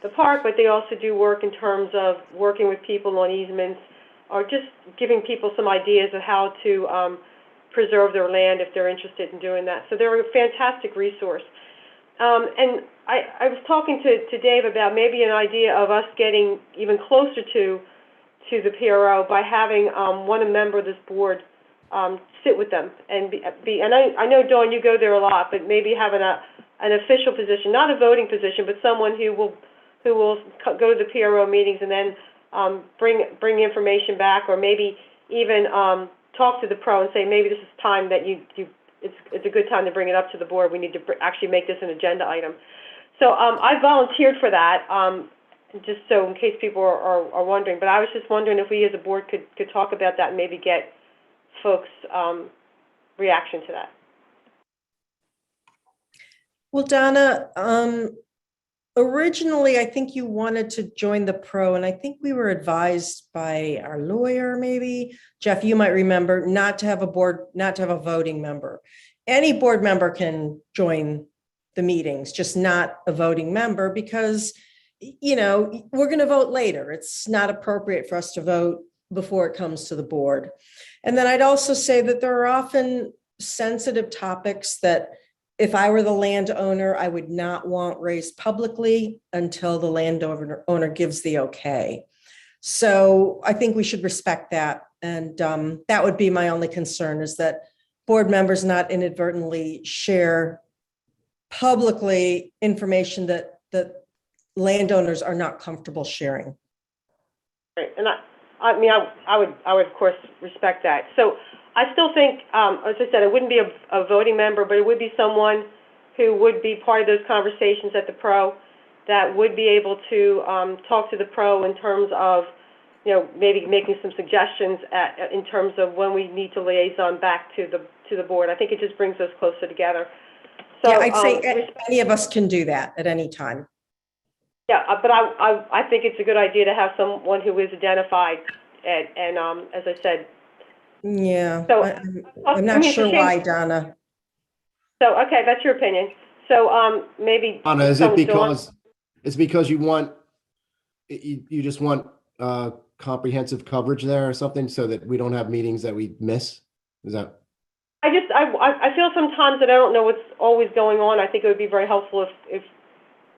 S1: the park, but they also do work in terms of working with people on easements or just giving people some ideas of how to preserve their land if they're interested in doing that. So they're a fantastic resource. And I was talking to Dave about maybe an idea of us getting even closer to the PRO by having one member of this board sit with them and and I know, Dawn, you go there a lot, but maybe having an official position, not a voting position, but someone who will go to the PRO meetings and then bring information back, or maybe even talk to the pro and say, maybe this is time that it's a good time to bring it up to the board. We need to actually make this an agenda item. So I volunteered for that, just so in case people are wondering. But I was just wondering if we as a board could talk about that and maybe get folks' reaction to that.
S6: Well, Donna, originally, I think you wanted to join the pro, and I think we were advised by our lawyer, maybe. Jeff, you might remember, not to have a voting member. Any board member can join the meetings, just not a voting member, because, we're going to vote later. It's not appropriate for us to vote before it comes to the board. And then I'd also say that there are often sensitive topics that if I were the landowner, I would not want raised publicly until the landowner gives the okay. So I think we should respect that. And that would be my only concern, is that board members not inadvertently share publicly information that landowners are not comfortable sharing.
S1: Right, and I mean, I would of course respect that. So I still think, as I said, it wouldn't be a voting member, but it would be someone who would be part of those conversations at the pro, that would be able to talk to the pro in terms of, maybe making some suggestions in terms of when we need to liaison back to the board. I think it just brings us closer together. So
S6: yeah, I'd say any of us can do that at any time.
S1: Yeah, but I think it's a good idea to have someone who is identified, and as I said.
S6: Yeah,
S1: So
S6: I'm not sure why, Donna.
S1: So, okay, that's your opinion. So maybe.
S3: Donna, is it because it's because you want, you just want comprehensive coverage there or something, so that we don't have meetings that we miss? Is that?
S1: I feel sometimes that I don't know what's always going on. I think it would be very helpful if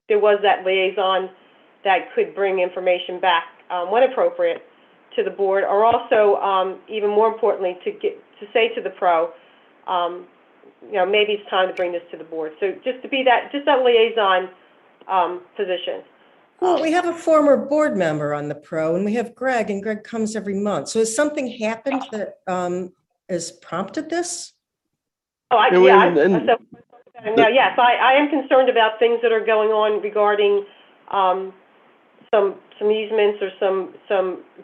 S1: there was that liaison that could bring information back when appropriate to the board, or also even more importantly to say to the pro, maybe it's time to bring this to the board. So just that liaison position.
S6: Well, we have a former board member on the pro, and we have Greg, and Greg comes every month. So has something happened that has prompted this?
S1: Oh, yes, I am concerned about things that are going on regarding some easements or some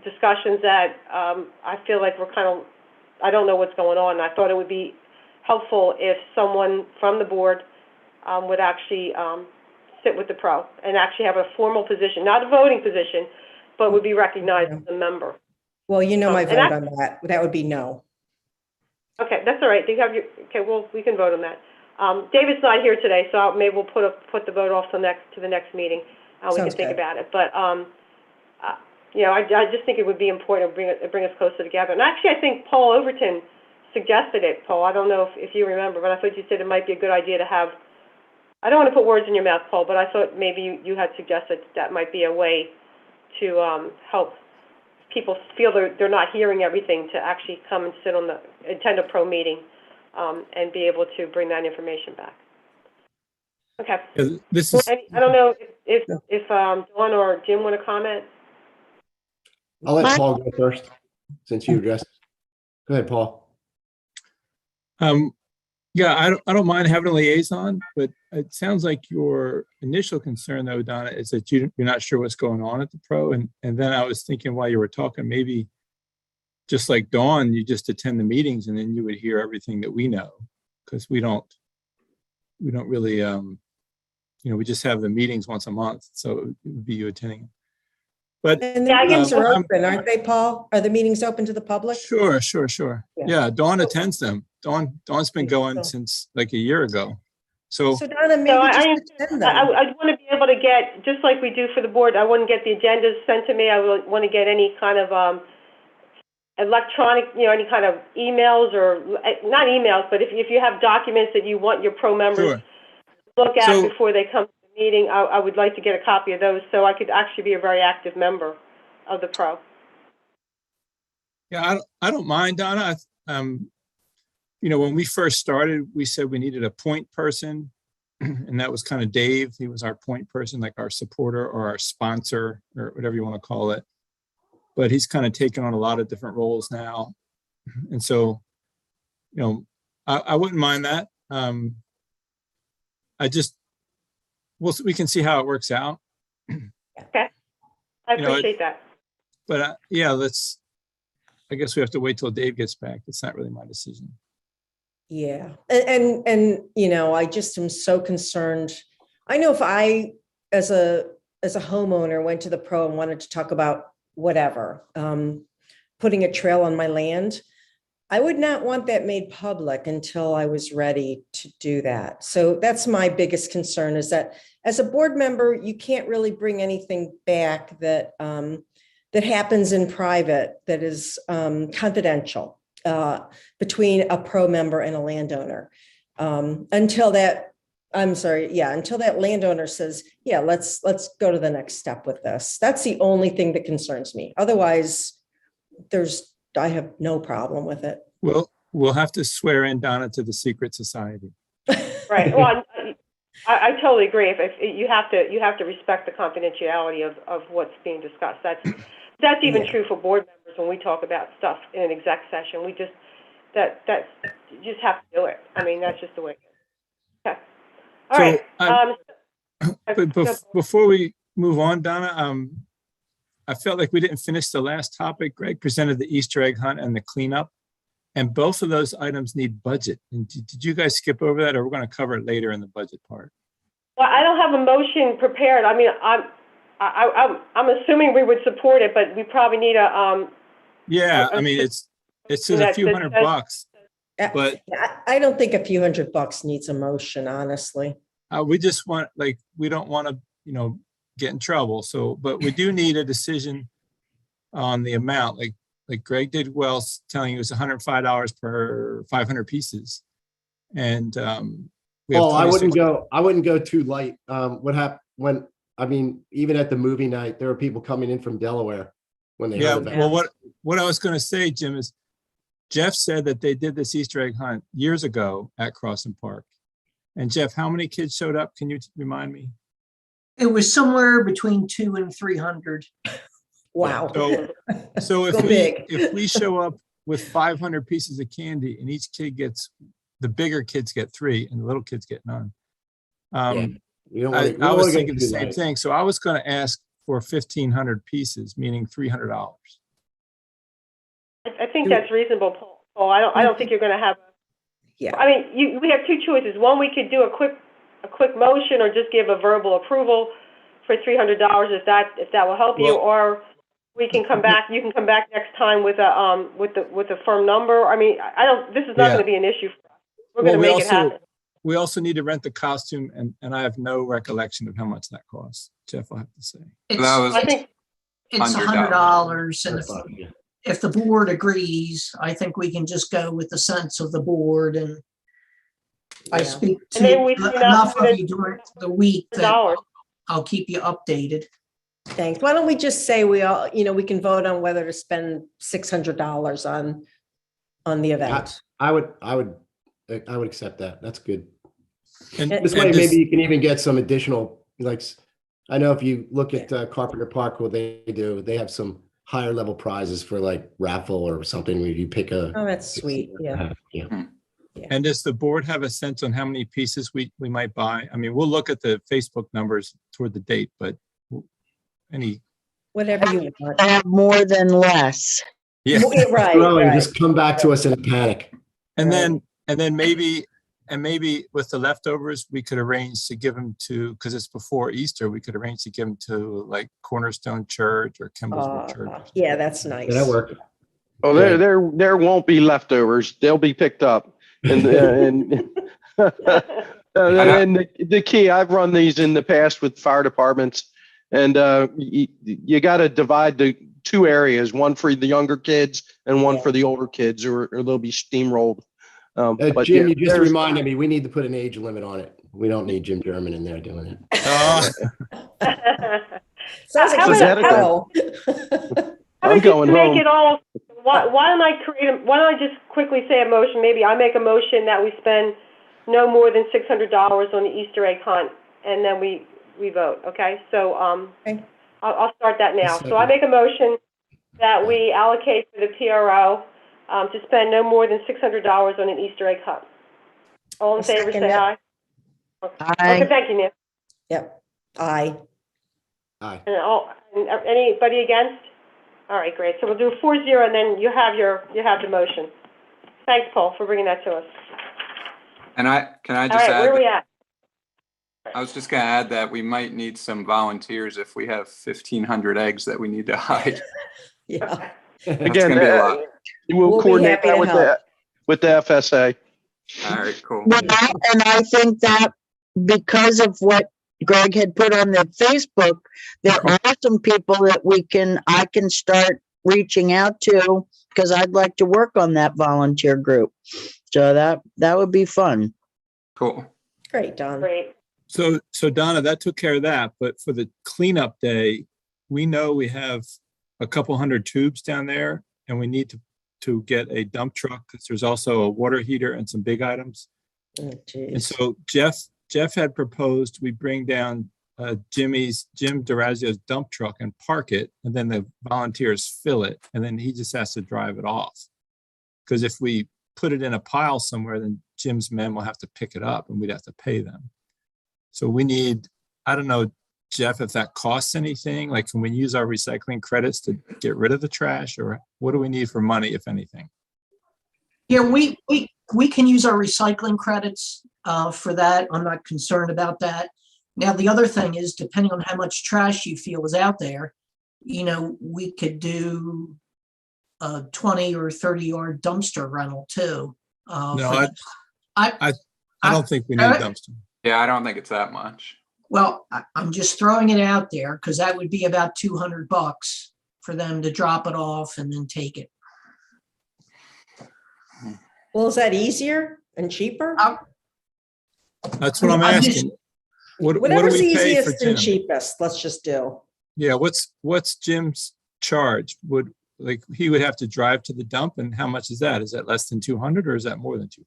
S1: discussions that I feel like we're I don't know what's going on. I thought it would be helpful if someone from the board would actually sit with the pro and actually have a formal position, not a voting position, but would be recognized as a member.
S6: Well, my vote on that. That would be no.
S1: Okay, that's all right. Well, we can vote on that. David's not here today, so maybe we'll put the vote off to the next meeting. We can think about it. But I just think it would be important to bring us closer together. And actually, I think Paul Overton suggested it. Paul, I don't know if you remember, but I thought you said it might be a good idea to have. I don't want to put words in your mouth, Paul, but I thought maybe you had suggested that might be a way to help people feel they're not hearing everything, to actually come and attend a pro meeting and be able to bring that information back. Okay. I don't know if Dawn or Jim want to comment.
S3: I'll let Paul go first, since you addressed. Go ahead, Paul.
S11: Yeah, I don't mind having a liaison, but it sounds like your initial concern, though, Donna, is that you're not sure what's going on at the pro. And then I was thinking while you were talking, maybe just like Dawn, you just attend the meetings and then you would hear everything that we know, because we don't really, we just have the meetings once a month. So it would be you attending. But
S6: and the meetings are open, aren't they, Paul? Are the meetings open to the public?
S11: Sure. Yeah, Dawn attends them. Dawn's been going since like a year ago. So
S6: Donna, maybe attend them.
S1: I want to be able to get, just like we do for the board, I want to get the agendas sent to me. I want to get any kind of electronic, any kind of emails, or not emails, but if you have documents that you want your pro members to look at before they come to the meeting, I would like to get a copy of those so I could actually be a very active member of the pro.
S11: Yeah, I don't mind, Donna. when we first started, we said we needed a point person. And that was kind of Dave. He was our point person, like our supporter or our sponsor or whatever you want to call it. But he's kind of taken on a lot of different roles now. And so, I wouldn't mind that. We can see how it works out.
S1: Okay. I appreciate that.
S11: But I guess we have to wait till Dave gets back. It's not really my decision.
S6: Yeah. And I just am so concerned. I know if I, as a homeowner, went to the pro and wanted to talk about whatever, putting a trail on my land, I would not want that made public until I was ready to do that. So that's my biggest concern, is that as a board member, you can't really bring anything back that happens in private, that is confidential between a pro member and a landowner. Until that landowner says, yeah, let's go to the next step with this. That's the only thing that concerns me. Otherwise, I have no problem with it.
S11: Well, we'll have to swear in Donna to the secret society.
S1: Right. Well, I totally agree. If you have to respect the confidentiality of what's being discussed. That's even true for board members when we talk about stuff in an exec session. We just you just have to do it. I mean, that's just the way it is. Okay. All right.
S11: But before we move on, Donna, I felt like we didn't finish the last topic. Greg presented the Easter egg hunt and the cleanup, and both of those items need budget. And did you guys skip over that, or we're going to cover it later in the budget part?
S1: Well, I don't have a motion prepared. I mean, I'm assuming we would support it, but we probably need a.
S11: Yeah, I mean, it's just a few $100, but
S6: I don't think a few $100 needs a motion, honestly.
S11: we just want, we don't want to, get in trouble. So, but we do need a decision on the amount. Like Greg did well, telling you it was $105 per 500 pieces. And we have
S3: I wouldn't go too light. What happened even at the movie night, there were people coming in from Delaware when they heard about it.
S11: Well, what I was going to say, Jim, is Jeff said that they did this Easter egg hunt years ago at Crosston Park. And Jeff, how many kids showed up? Can you remind me?
S2: It was somewhere between 200 and 300.
S6: Wow.
S11: So if we show up with 500 pieces of candy and each kid the bigger kids get 3 and the little kids get none. I was thinking the same thing. So I was going to ask for 1,500 pieces, meaning $300.
S1: I think that's reasonable, Paul. I don't think you're going to have.
S6: Yeah.
S1: I mean, we have two choices. One, we could do a quick motion or just give a verbal approval for $300 if that will help you, or we can come back. You can come back next time with a firm number. I mean, this is not going to be an issue for us. We're going to make it happen.
S11: We also need to rent the costume, and I have no recollection of how much that costs. Jeff, I have to say.
S1: I think
S2: it's $100, and if the board agrees, I think we can just go with the sense of the board, and I speak to enough of you during the week that I'll keep you updated.
S6: Thanks. Why don't we just say we can vote on whether to spend $600 on the event?
S3: I would accept that. That's good.
S11: And
S3: this way, maybe you can even get some additional, I know if you look at Carpenter Park, what they do, they have some higher level prizes for raffle or something where you pick a.
S6: Oh, that's sweet. Yeah.
S11: And does the board have a sense on how many pieces we might buy? I mean, we'll look at the Facebook numbers toward the date, but
S6: whatever you want.
S4: Have more than less.
S11: Yeah.
S6: Right.
S3: Just come back to us in a panic.
S11: And then maybe with the leftovers, we could arrange to give them because it's before Easter, we could arrange to give them to Cornerstone Church or Kimballsville Church.
S6: Yeah, that's nice.
S3: That work.
S9: Oh, there won't be leftovers. They'll be picked up. And the key, I've run these in the past with fire departments, and you got to divide the 2 areas, one for the younger kids and one for the older kids, or they'll be steamrolled. But
S3: Jim, you just reminded me, we need to put an age limit on it. We don't need Jim German in there doing it.
S6: Sounds like
S9: I'm going home.
S1: Make it all why don't I just quickly say a motion? Maybe I make a motion that we spend no more than $600 on the Easter egg hunt, and then we vote, okay? So,
S6: Okay.
S1: I'll start that now. So I make a motion that we allocate for the PRO, to spend no more than $600 on an Easter egg hunt. All in
S6: I'll
S1: favor,
S6: second
S1: say
S6: it.
S1: aye. Okay,
S4: Aye.
S1: thank you, Nancy.
S6: Yep. Aye.
S3: Aye.
S1: And anybody against? All right, great. So we'll do 4-0, and then you have the motion. Thanks, Paul, for bringing that to us.
S10: And can I
S1: All
S10: just
S1: right, where are
S10: add,
S1: we at?
S10: I was just gonna add that we might need some volunteers if we have 1,500 eggs that we need to hide.
S6: Yeah.
S10: That's
S9: Again,
S10: gonna be a lot.
S9: we'll
S6: We'll be
S9: coordinate
S6: happy
S9: that
S6: to
S9: with
S6: help.
S9: the FSA.
S10: All right, cool.
S4: Well, and I think that because of what Greg had put on the Facebook, there are some people that I can start reaching out to, because I'd like to work on that volunteer group. So that would be fun.
S10: Cool.
S6: Great, Don.
S1: Great.
S11: So Donna, that took care of that, but for the cleanup day, we know we have a couple hundred tubes down there, and we need to get a dump truck, because there's also a water heater and some big items.
S6: Oh,
S11: And
S6: geez.
S11: so Jeff had proposed we bring down Jim Durazio's dump truck and park it, and then the volunteers fill it, and then he just has to drive it off. Because if we put it in a pile somewhere, then Jim's men will have to pick it up, and we'd have to pay them. So we need, I don't know, Jeff, if that costs anything, like can we use our recycling credits to get rid of the trash, or what do we need for money, if anything?
S2: Yeah, we can use our recycling credits for that. I'm not concerned about that. Now, the other thing is, depending on how much trash you feel is out there, we could do a 20 or 30-yard dumpster rental too.
S11: No,
S2: I
S11: don't think we need a dumpster.
S10: Yeah, I don't think it's that much.
S2: Well, I'm just throwing it out there because that would be about $200 for them to drop it off and then take it.
S6: Well, is that easier and cheaper?
S11: That's what I'm
S2: I'm just-
S11: asking. What do
S6: Whatever's
S11: we pay for
S6: easiest and
S11: Jim?
S6: cheapest, let's just do.
S11: Yeah, what's Jim's charge? He would have to drive to the dump, and how much is that? Is that less than 200 or is that more than 200?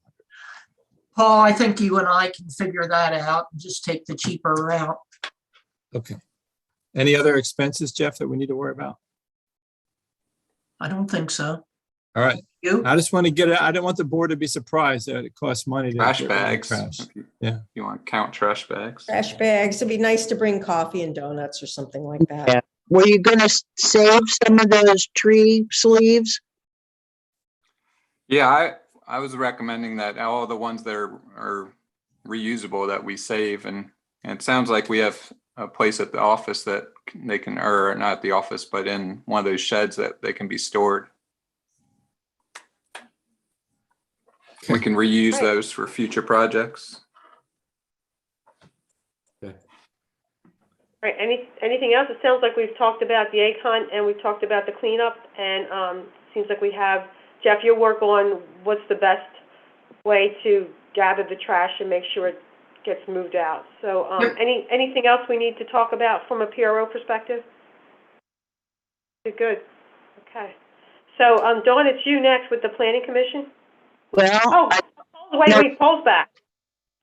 S2: Paul, I think you and I can figure that out and just take the cheaper route.
S11: Okay. Any other expenses, Jeff, that we need to worry about?
S2: I don't think so.
S11: All right.
S2: You?
S11: I just want to get it. I don't want the board to be surprised that it costs money to
S10: Trash
S11: get rid of
S10: bags.
S11: trash. Yeah.
S10: You want to count trash bags?
S6: Trash bags. It'd be nice to bring coffee and donuts or something like that.
S4: Yeah. Were you gonna save some of those tree sleeves?
S10: Yeah, I was recommending that all the ones that are reusable that we save, and it sounds like we have a place at the office that they can, or not at the office, but in one of those sheds that they can be stored. We can reuse
S1: Right.
S10: those for future projects.
S3: Okay.
S1: All right, anything else? It sounds like we've talked about the egg hunt and we've talked about the cleanup, and seems like we have, Jeff, your work on what's the best way to gather the trash and make sure it gets moved out. So
S2: Yep.
S1: anything else we need to talk about from a PRO perspective? Good. Okay. So Dawn, it's you next with the Planning Commission.
S4: Well,
S1: Oh, wait, Paul's back.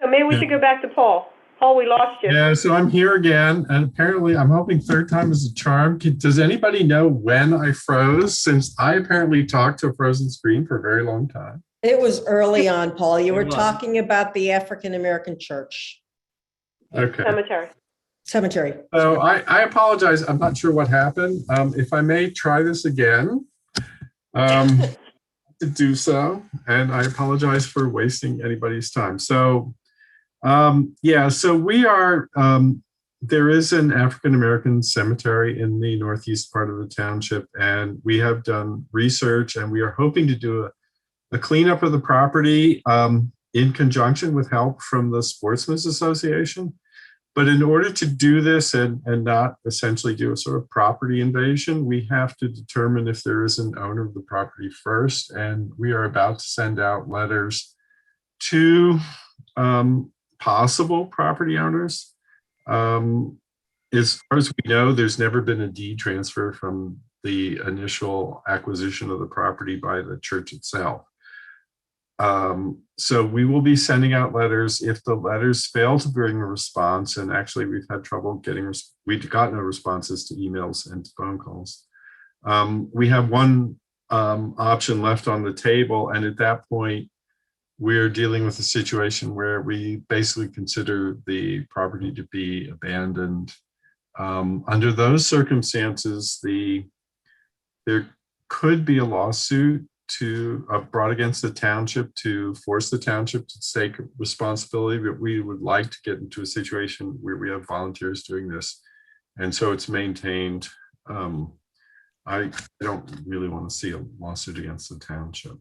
S1: So maybe we
S8: Yeah.
S1: should go back to Paul. Paul, we lost you.
S8: Yeah, so I'm here again, and apparently I'm hoping third time is a charm. Does anybody know when I froze? Since I apparently talked to a frozen screen for a very long time.
S6: It was early on, Paul. You
S8: It
S6: were
S8: was.
S6: talking about the African American church
S8: Okay.
S6: cemetery.
S8: So I apologize. I'm not sure what happened. If I may try this again, to do so, and I apologize for wasting anybody's time. So, so we are, there is an African-American cemetery in the northeast part of the township, and we have done research, and we are hoping to do a cleanup of the property in conjunction with help from the Sportsmen's Association. But in order to do this and not essentially do a sort of property invasion, we have to determine if there is an owner of the property first. And we are about to send out letters to possible property owners. As far as we know, there's never been a deed transfer from the initial acquisition of the property by the church itself. So we will be sending out letters. If the letters fail to bring a response, and actually we've had trouble getting, we've got no responses to emails and to phone calls. We have one option left on the table, and at that point, we're dealing with a situation where we basically consider the property to be abandoned. Under those circumstances, there could be a lawsuit brought against the township to force the township to take responsibility, but we would like to get into a situation where we have volunteers doing this. And so it's maintained. I don't really want to see a lawsuit against the township.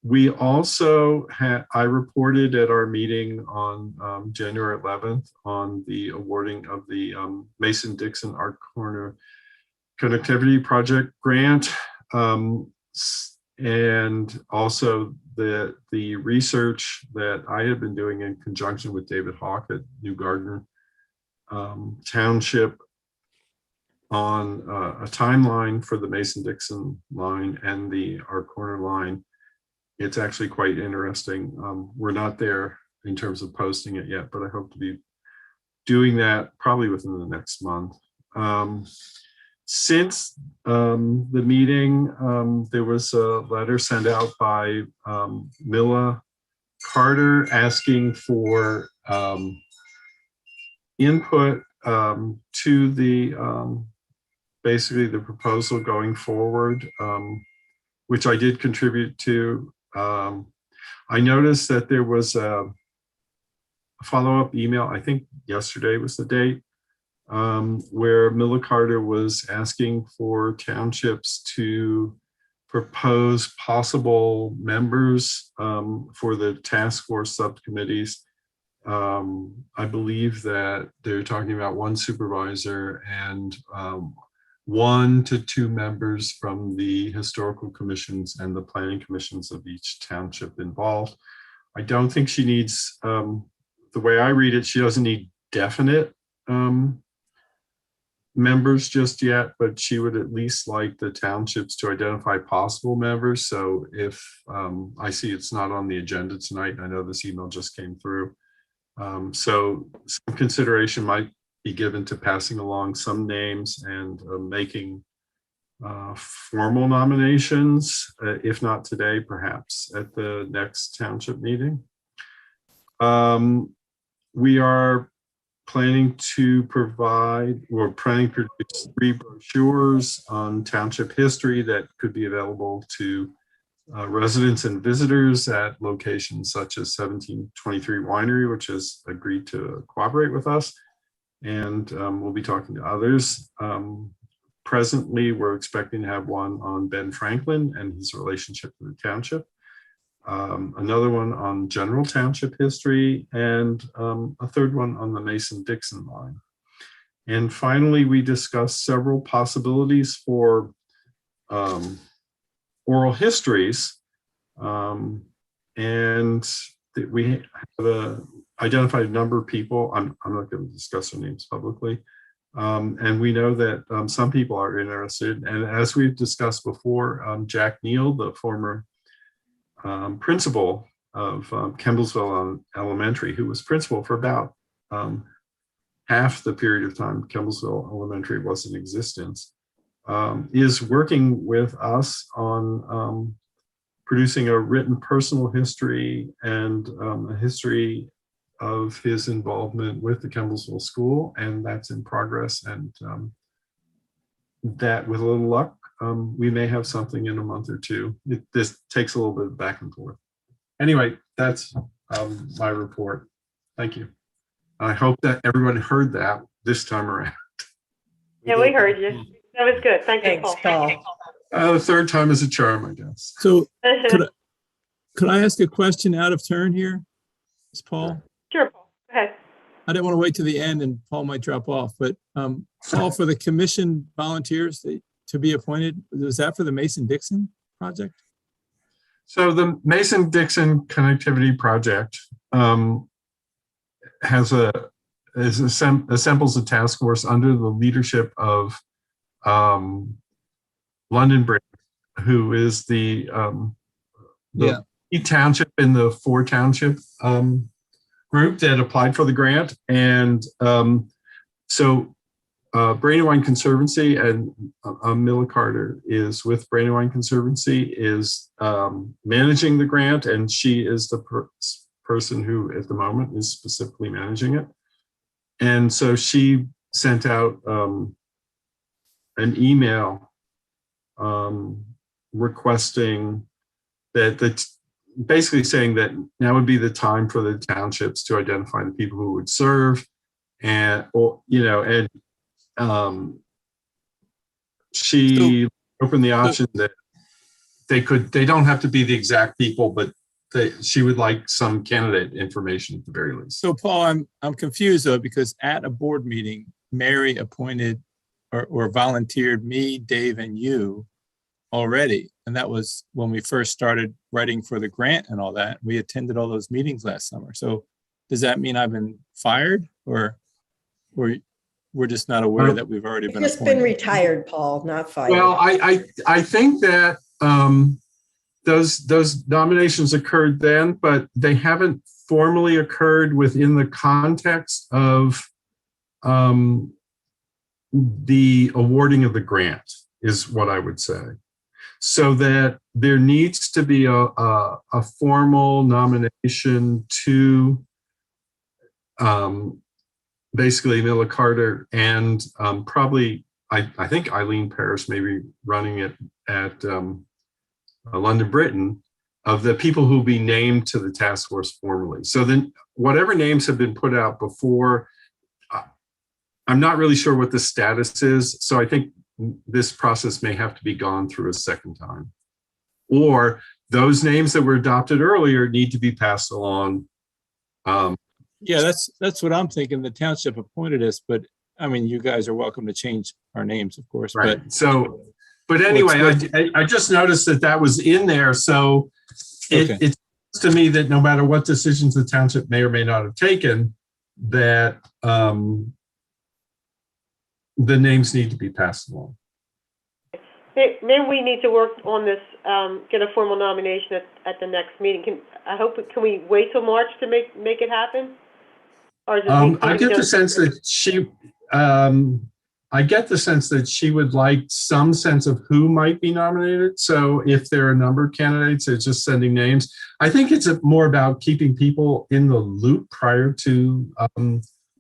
S8: We also I reported at our meeting on January 11th on the awarding of the Mason-Dixon Art Corner Connectivity Project grant. And also the research that I have been doing in conjunction with David Hawk at New Gardner Township on a timeline for the Mason-Dixon line and the Art Corner line. It's actually quite interesting. We're not there in terms of posting it yet, but I hope to be doing that probably within the next month. Since the meeting, there was a letter sent out by Milla Carter asking for input to the basically the proposal going forward, which I did contribute to. I noticed that there was a follow-up email, I think yesterday was the date, where Milla Carter was asking for townships to propose possible members for the task force subcommittees. I believe that they're talking about one supervisor and 1 to 2 members from the historical commissions and the planning commissions of each township involved. I don't think she needs, the way I read it, she doesn't need definite members just yet, but she would at least like the townships to identify possible members. So if I see it's not on the agenda tonight, I know this email just came through. So some consideration might be given to passing along some names and making formal nominations, if not today, perhaps at the next township meeting. We are planning to provide, we're planning to produce 3 brochures on township history that could be available to residents and visitors at locations such as 1723 Winery, which has agreed to cooperate with us. And we'll be talking to others. Presently, we're expecting to have one on Ben Franklin and his relationship to the township. Another one on general township history, and a third one on the Mason-Dixon line. And finally, we discussed several possibilities for oral histories, and we have identified a number of people. I'm not going to discuss their names publicly. And we know that some people are interested. And as we've discussed before, Jack Neal, the former principal of Kemblesville Elementary, who was principal for about half the period of time Kemblesville Elementary was in existence, is working with us on producing a written personal history and a history of his involvement with the Kemblesville School, and that's in progress. And that, with a little luck, we may have something in a month or two. This takes a little bit of back and forth. Anyway, that's my report. Thank you. I hope that everyone heard that this time around.
S1: Yeah, we heard you. That was good. Thank you,
S6: Thanks,
S1: Paul.
S6: Paul.
S8: The third time is a charm, I guess.
S11: So could I ask a question out of turn here, Ms. Paul?
S1: Sure, Paul. Go ahead.
S11: I didn't want to wait to the end and Paul might drop off, but Paul, for the commission volunteers to be appointed, was that for the Mason-Dixon project?
S8: So the Mason-Dixon Connectivity Project assembles a task force under the leadership of London Bridge, who is the township in the 4 township group that applied for the grant. And so Brandywine Conservancy and Milla Carter is with Brandywine Conservancy, is managing the grant, and she is the person who at the moment is specifically managing it. And so she sent out an email requesting that basically saying that now would be the time for the townships to identify the people who would serve, and she opened the option that they don't have to be the exact people, but she would like some candidate information at the very least.
S11: So Paul, I'm confused though, because at a board meeting, Mary appointed or volunteered me, Dave, and you already. And that was when we first started writing for the grant and all that. We attended all those meetings last summer. So does that mean I've been fired, or we're just not aware that we've already been
S6: Just
S11: appointed?
S6: been retired, Paul, not fired.
S8: Well, I think that those nominations occurred then, but they haven't formally occurred within the context of the awarding of the grant, is what I would say. So that there needs to be a formal nomination to basically Milla Carter and probably, I think Eileen Parrish may be running it at London Britain, of the people who will be named to the task force formally. So then whatever names have been put out before, I'm not really sure what the status is. So I think this process may have to be gone through a second time. Or those names that were adopted earlier need to be passed along.
S11: Yeah, that's what I'm thinking. The township appointed us, but I mean, you guys are welcome to change our names, of course.
S8: Right. But anyway, I just noticed that was in there. So it seems to me that no matter what decisions the township may or may not have taken, that the names need to be passed along.
S1: Maybe we need to work on this, get a formal nomination at the next meeting. Can we wait till March to make it happen? Or is it
S8: I get the sense that she would like some sense of who might be nominated. So if there are a number of candidates, it's just sending names. I think it's more about keeping people in the loop prior to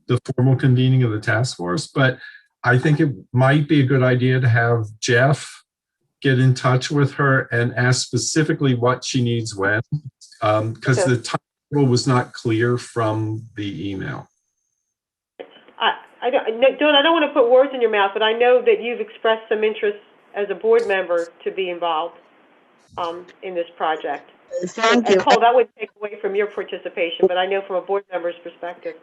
S8: the formal convening of the task force. But I think it might be a good idea to have Jeff get in touch with her and ask specifically what she needs when, because the timetable was not clear from the email.
S1: I don't want to put words in your mouth, but I know that you've expressed some interest as a board member to be involved in this project.
S4: Thank you.
S1: Paul, that would take away from your participation, but I know from a board member's perspective.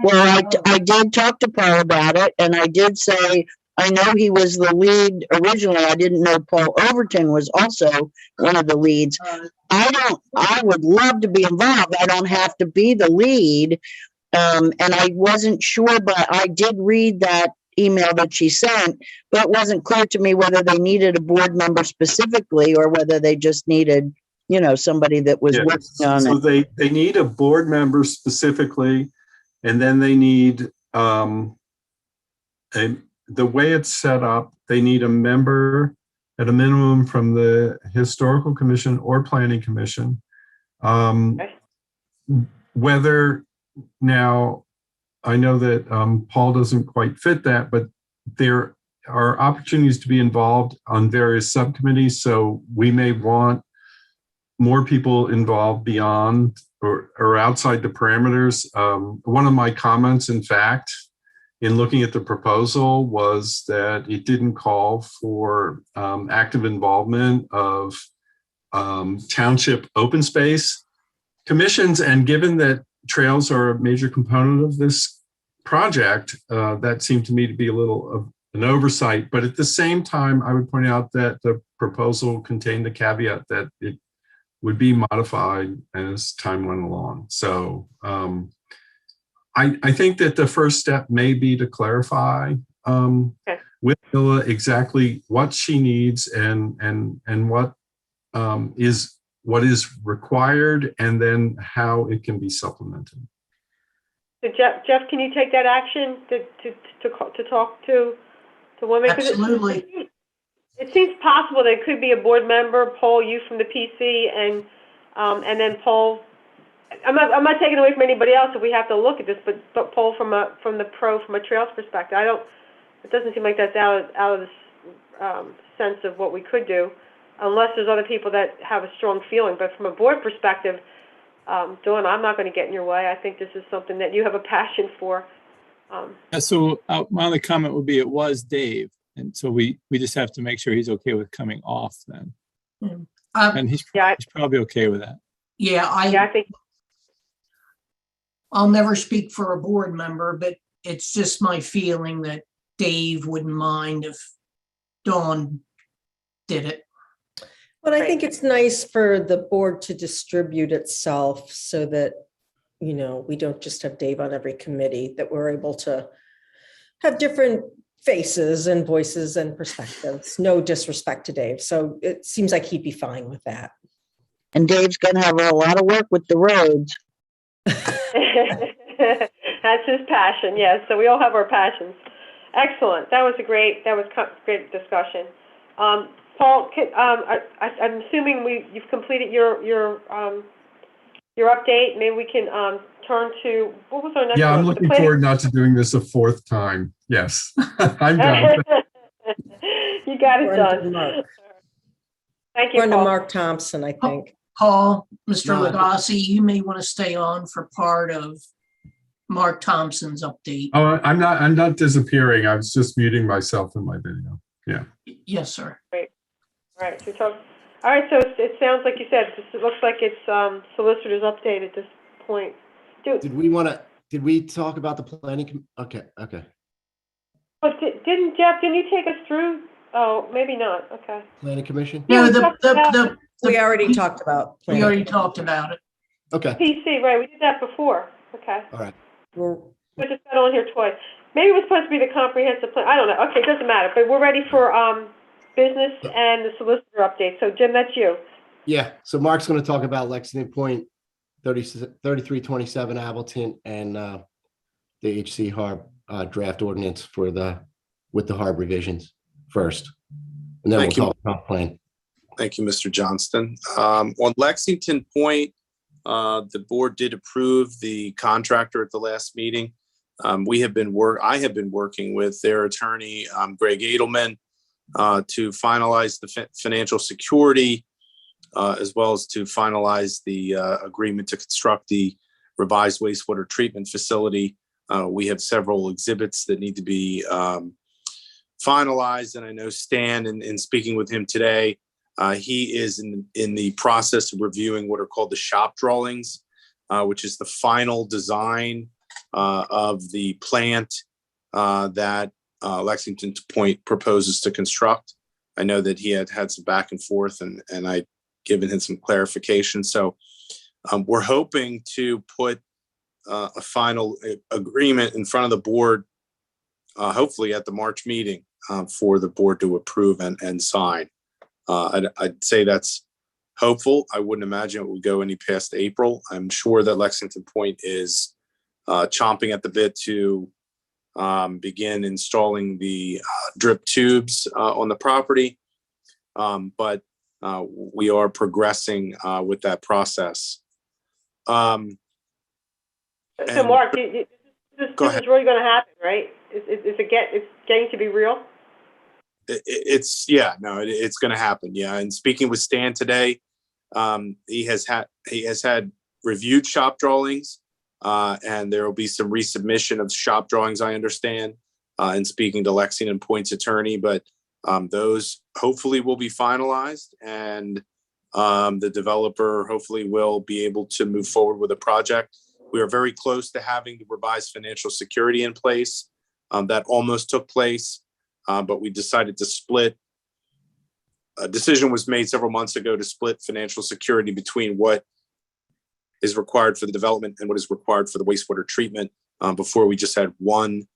S4: Well, I did talk to Paul about it, and I did say, I know he was the lead originally. I didn't know Paul Overton was also one of the leads. I would love to be involved. I don't have to be the lead. And I wasn't sure, but I did read that email that she sent, but it wasn't clear to me whether they needed a board member specifically or whether they just needed, somebody that was working on it.
S8: So they need a board member specifically, and then they need, the way it's set up, they need a member at a minimum from the Historical Commission or Planning Commission. Whether now, I know that Paul doesn't quite fit that, but there are opportunities to be involved on various subcommittees. So we may want more people involved beyond or outside the parameters. One of my comments, in fact, in looking at the proposal was that it didn't call for active involvement of township open space commissions. And given that trails are a major component of this project, that seemed to me to be a little of an oversight. But at the same time, I would point out that the proposal contained the caveat that it would be modified as time went along. So I think that the first step may be to clarify with Hilla exactly what she needs and what is required, and then how it can be supplemented.
S1: So Jeff, can you take that action to talk to women? 'Cause
S2: Absolutely.
S1: It seems possible that it could be a board member, Paul, you from the PC, and then Paul. I'm not taking away from anybody else if we have to look at this, but Paul from a trails perspective, it doesn't seem like that's out of the sense of what we could do, unless there's other people that have a strong feeling. But from a board perspective, Dawn, I'm not going to get in your way. I think this is something that you have a passion for.
S11: So my only comment would be it was Dave. And so we just have to make sure he's okay with coming off then. And he's probably okay with that.
S2: Yeah,
S1: I think.
S2: I'll never speak for a board member, but it's just my feeling that Dave wouldn't mind if Dawn did it.
S6: But I think it's nice for the board to distribute itself so that, we don't just have Dave on every committee, that we're able to have different faces and voices and perspectives. No disrespect to Dave. So it seems like he'd be fine with that.
S4: And Dave's gonna have a lot of work with the roads.
S1: That's his passion, yes. So we all have our passions. Excellent. That was great discussion. Paul, I'm assuming you've completed your update. Maybe we can turn to, what was our next one?
S8: Yeah, I'm looking forward not to doing this a fourth time. Yes, I'm done.
S1: You got it done. Thank you,
S6: We're on to
S1: Paul.
S6: Mark Thompson, I think.
S2: Paul, Mr.
S3: No,
S2: Lagasse, you may want to stay on for part of Mark Thompson's update.
S8: Oh, I'm not disappearing. I was just muting myself in my video. Yeah.
S2: Yes, sir.
S1: Great. All right. All right. So it sounds like you said, it looks like it's solicitor's update at this point.
S3: Did we talk about the planning? Okay.
S1: But didn't you take us through? Oh, maybe not. Okay.
S3: Planning commission?
S2: No,
S6: We already talked about.
S2: we already talked about it.
S3: Okay,
S1: PC, right? We did that before. Okay.
S3: all right.
S1: We just got on here twice. Maybe it was supposed to be the comprehensive plan. I don't know. Okay, it doesn't matter. But we're ready for business and the solicitor update. So Jim, that's you.
S3: Yeah, so Mark's going to talk about Lexington Point, 3327 Appleton, and the HC Harb draft ordinance with the Harb revisions first. And then
S7: Thank
S3: we'll
S7: you.
S3: talk about plan.
S7: Thank you, Mr. Johnston. On Lexington Point, the board did approve the contractor at the last meeting. I have been working with their attorney, Greg Edelman, to finalize the financial security, as well as to finalize the agreement to construct the revised wastewater treatment facility. We have several exhibits that need to be finalized, and I know Stan, in speaking with him today, he is in the process of reviewing what are called the shop drawings, which is the final design of the plant that Lexington Point proposes to construct. I know that he had some back and forth, and I'd given him some clarification. So we're hoping to put a final agreement in front of the board, hopefully at the March meeting, for the board to approve and sign. I'd say that's hopeful. I wouldn't imagine it would go any past April. I'm sure that Lexington Point is chomping at the bit to begin installing the drip tubes on the property. But we are progressing with that process.
S1: So Mark, this is really going to happen, right? It's getting to be real?
S7: It's going to happen. Yeah. And speaking with Stan today, he has had reviewed shop drawings, and there will be some resubmission of shop drawings, I understand, and speaking to Lexington Point's attorney, but those hopefully will be finalized, and the developer hopefully will be able to move forward with a project. We are very close to having the revised financial security in place. That almost took place, but we decided to split. A decision was made several months ago to split financial security between what is required for the development and what is required for the wastewater treatment. Before, we just had one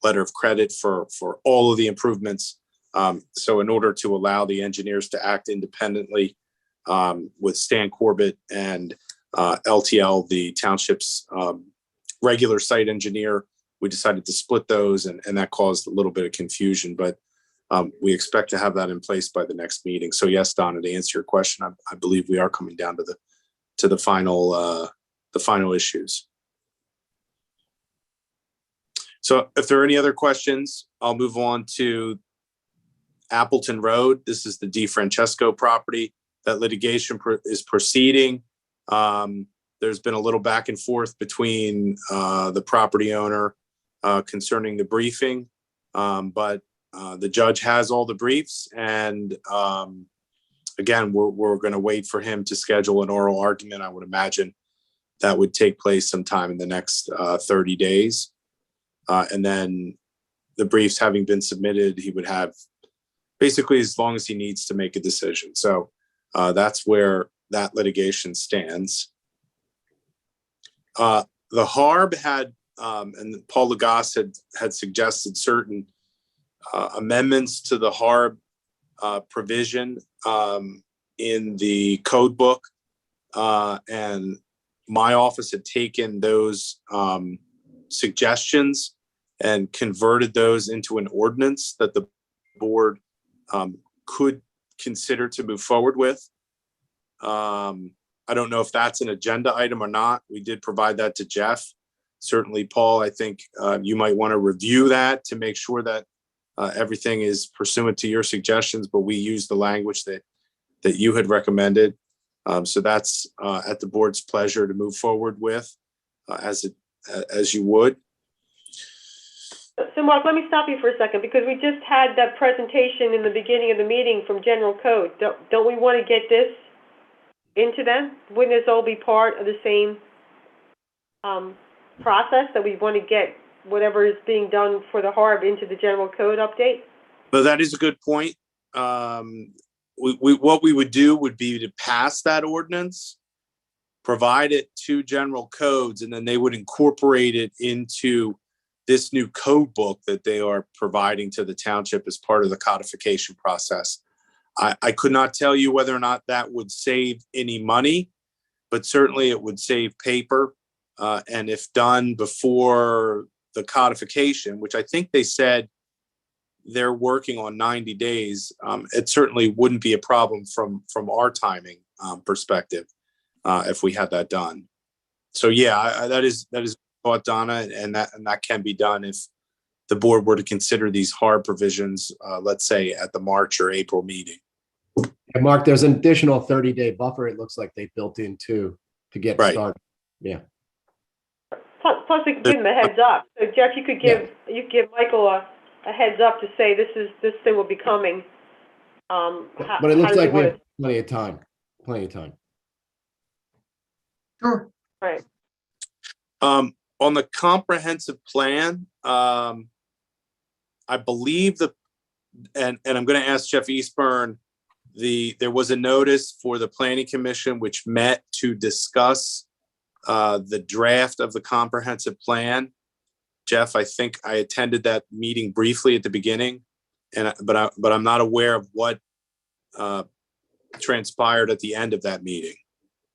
S7: letter of credit for all of the improvements. So in order to allow the engineers to act independently, with Stan Corbett and LTL, the township's regular site engineer, we decided to split those, and that caused a little bit of confusion, but we expect to have that in place by the next meeting. So yes, Donna, to answer your question, I believe we are coming down to the final issues. So if there are any other questions, I'll move on to Appleton Road. This is the DeFrancesco property. That litigation is proceeding. There's been a little back and forth between the property owner concerning the briefing, but the judge has all the briefs, and again, we're going to wait for him to schedule an oral argument. I would imagine that would take place sometime in the next 30 days. And then the briefs having been submitted, he would have basically as long as he needs to make a decision. So that's where that litigation stands. The HARB had, and Paul Lagasse had suggested certain amendments to the HARB provision in the code book, and my office had taken those suggestions and converted those into an ordinance that the board could consider to move forward with. I don't know if that's an agenda item or not. We did provide that to Jeff. Certainly, Paul, I think you might want to review that to make sure that everything is pursuant to your suggestions, but we use the language that you had recommended. So that's at the board's pleasure to move forward with as you would.
S1: So Mark, let me stop you for a second, because we just had that presentation in the beginning of the meeting from General Code. Don't we want to get this into them? Wouldn't this all be part of the same process, that we want to get whatever is being done for the HARB into the General Code update?
S7: So that is a good point. What we would do would be to pass that ordinance, provide it to General Codes, and then they would incorporate it into this new code book that they are providing to the township as part of the codification process. I could not tell you whether or not that would save any money, but certainly it would save paper. And if done before the codification, which I think they said they're working on 90 days, it certainly wouldn't be a problem from our timing perspective if we had that done. So yeah, that is thought, Donna, and that can be done if the board were to consider these HARB provisions, let's say at the March or April meeting.
S3: And Mark, there's an additional 30-day buffer. It looks like they built in too to get
S7: Right.
S3: started. Yeah.
S1: Plus we can give them a heads up. So Jeff, you could give Michael a heads up to say this thing will be coming.
S3: But it looks like we have plenty of time. Plenty of time.
S2: Sure.
S1: Right.
S7: On the comprehensive plan, I believe and I'm going to ask Jeff Eastburn, there was a notice for the Planning Commission which met to discuss the draft of the comprehensive plan. Jeff, I think I attended that meeting briefly at the beginning, but I'm not aware of what transpired at the end of that meeting.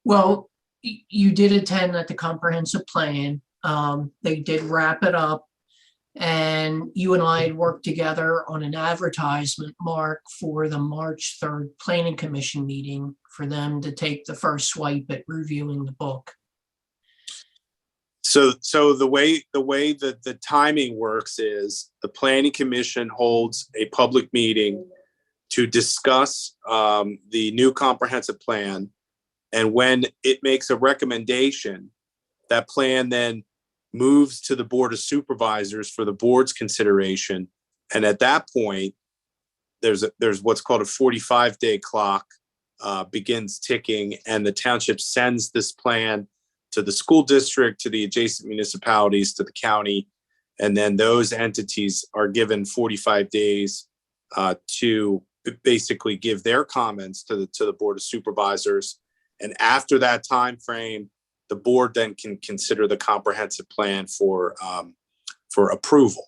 S2: Well, you did attend at the comprehensive plan. They did wrap it up, and you and I had worked together on an advertisement, Mark, for the March 3rd Planning Commission meeting for them to take the first swipe at reviewing the book.
S7: So the way that the timing works is the Planning Commission holds a public meeting to discuss the new comprehensive plan. And when it makes a recommendation, that plan then moves to the Board of Supervisors for the board's consideration. And at that point, there's what's called a 45-day clock begins ticking, and the township sends this plan to the school district, to the adjacent municipalities, to the county, and then those entities are given 45 days to basically give their comments to the Board of Supervisors. And after that time frame, the board then can consider the comprehensive plan for approval.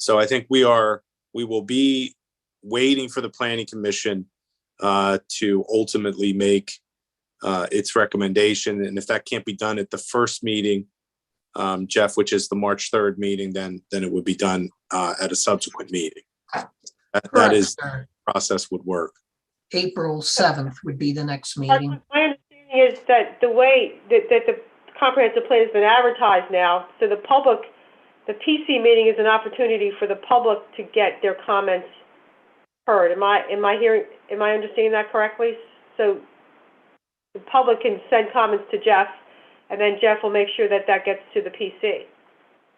S7: So I think we will be waiting for the planning commission to ultimately make its recommendation. And if that can't be done at the first meeting, Jeff, which is the March 3rd meeting, then it would be done at a subsequent meeting. That is
S2: Correct, sir.
S7: process would work.
S2: April 7th would be the next meeting.
S1: My understanding is that the way that the comprehensive plan has been advertised now, so the public, the PC meeting is an opportunity for the public to get their comments heard. Am I understanding that correctly? So the public can send comments to Jeff, and then Jeff will make sure that that gets to the PC.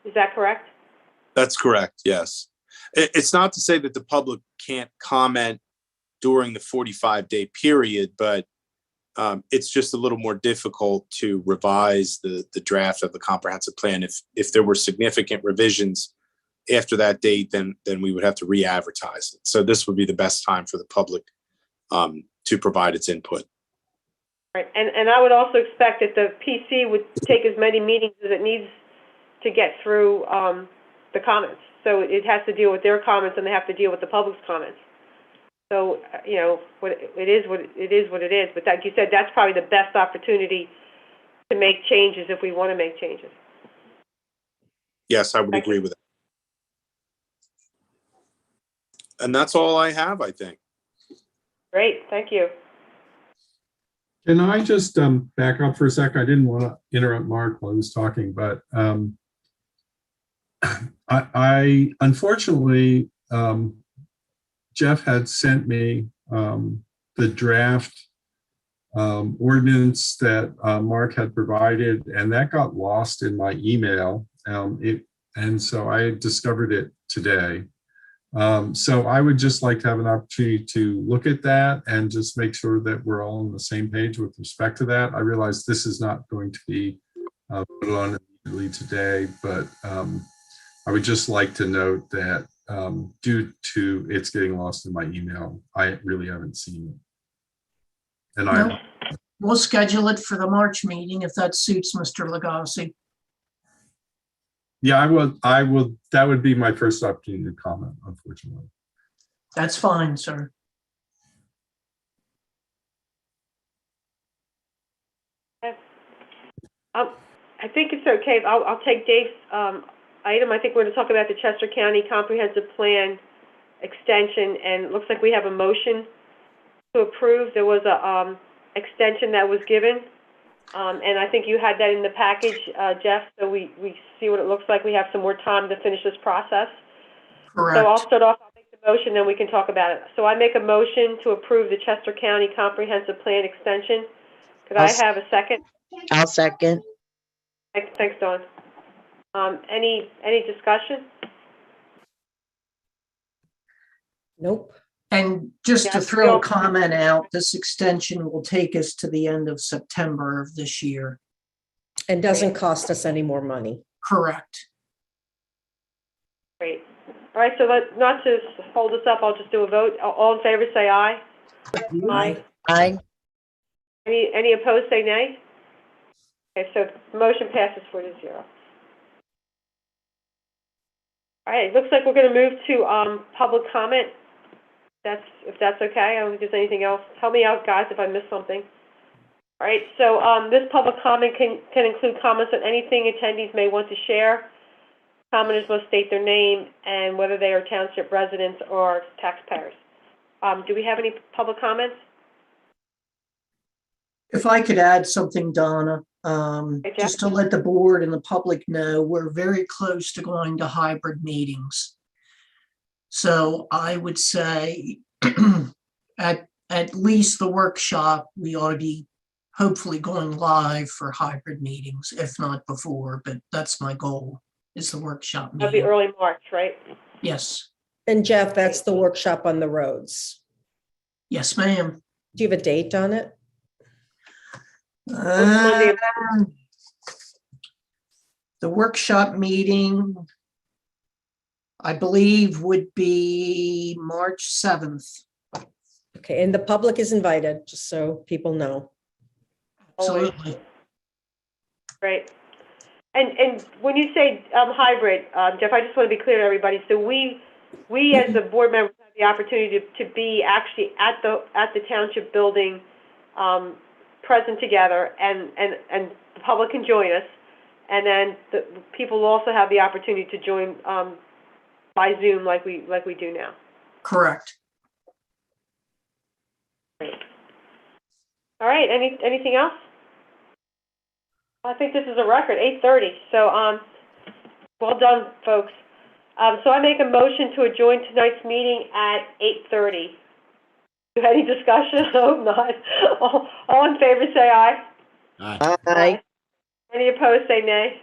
S1: Is that correct?
S7: That's correct, yes. It's not to say that the public can't comment during the 45-day period, but it's just a little more difficult to revise the draft of the comprehensive plan. If there were significant revisions after that date, then we would have to re-advertise it. So this would be the best time for the public to provide its input.
S1: Right, and I would also expect that the PC would take as many meetings as it needs to get through the comments. So it has to deal with their comments, and they have to deal with the public's comments. So, you know, it is what it is. But like you said, that's probably the best opportunity to make changes if we want to make changes.
S7: Yes, I would agree with that. And that's all I have, I think.
S1: Great, thank you.
S8: Can I just back up for a sec? I didn't want to interrupt Mark while he was talking, but I unfortunately, Jeff had sent me the draft ordinance that Mark had provided, and that got lost in my email. And so I discovered it today. So I would just like to have an opportunity to look at that and just make sure that we're all on the same page with respect to that. I realize this is not going to be put on immediately today, but I would just like to note that due to it's getting lost in my email, I really haven't seen it. And
S2: No, we'll schedule it for the March meeting if that suits Mr. Legacy.
S8: Yeah, I will. That would be my first opportunity to comment, unfortunately.
S2: That's fine, sir.
S1: I think it's okay. I'll take Dave's item. I think we're going to talk about the Chester County Comprehensive Plan extension, and it looks like we have a motion to approve. There was a extension that was given, and I think you had that in the package, Jeff, so we see what it looks like. We have some more time to finish this process.
S2: Correct.
S1: So I'll start off, I'll make the motion, then we can talk about it. So I make a motion to approve the Chester County Comprehensive Plan extension. Could I have a second?
S4: I'll second.
S1: Thanks, Dawn. Any discussion?
S6: Nope.
S2: And just to
S1: Yeah,
S2: throw
S1: so-
S2: a comment out, this extension will take us to the end of September of this year.
S6: And doesn't cost us any more money.
S2: Correct.
S1: Great. All right, so not to hold us up, I'll just do a vote. All in favor, say aye. Aye.
S4: Aye.
S1: Any opposed, say nay. Okay, so the motion passes 4-0. All right, looks like we're going to move to public comment. If that's okay. I don't think there's anything else. Help me out, guys, if I missed something. All right, so this public comment can include comments on anything attendees may want to share. Commenters must state their name and whether they are township residents or taxpayers. Do we have any public comments?
S2: If I could add something, Donna,
S1: Jeff?
S2: just to let the board and the public know, we're very close to going to hybrid meetings. So I would say at least the workshop, we ought to be hopefully going live for hybrid meetings, if not before, but that's my goal, is the workshop
S1: That'll be
S2: meeting.
S1: early March, right?
S2: Yes,
S6: And Jeff, that's the workshop on the roads.
S2: yes, ma'am.
S6: Do you have a date on it?
S1: Monday.
S2: The workshop meeting, I believe, would be March 7th.
S6: Okay, and the public is invited, just so people know.
S2: Absolutely.
S1: Great. And when you say hybrid, Jeff, I just want to be clear to everybody. So we as the board members have the opportunity to be actually at the township building, present together, and the public can join us. And then the people will also have the opportunity to join by Zoom like we do now.
S2: Correct.
S1: Great. All right. Anything else? I think this is a record, 8:30. So, well done, folks. So I make a motion to adjourn tonight's meeting at 8:30. Any discussion? I hope not. All in favor, say aye.
S3: Aye.
S4: Aye.
S1: Any opposed, say nay.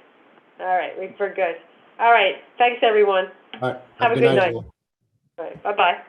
S1: All right, we're good. All right. Thanks, everyone.
S3: All right.
S1: Have a good night.
S3: everyone.
S1: All right. Bye-bye.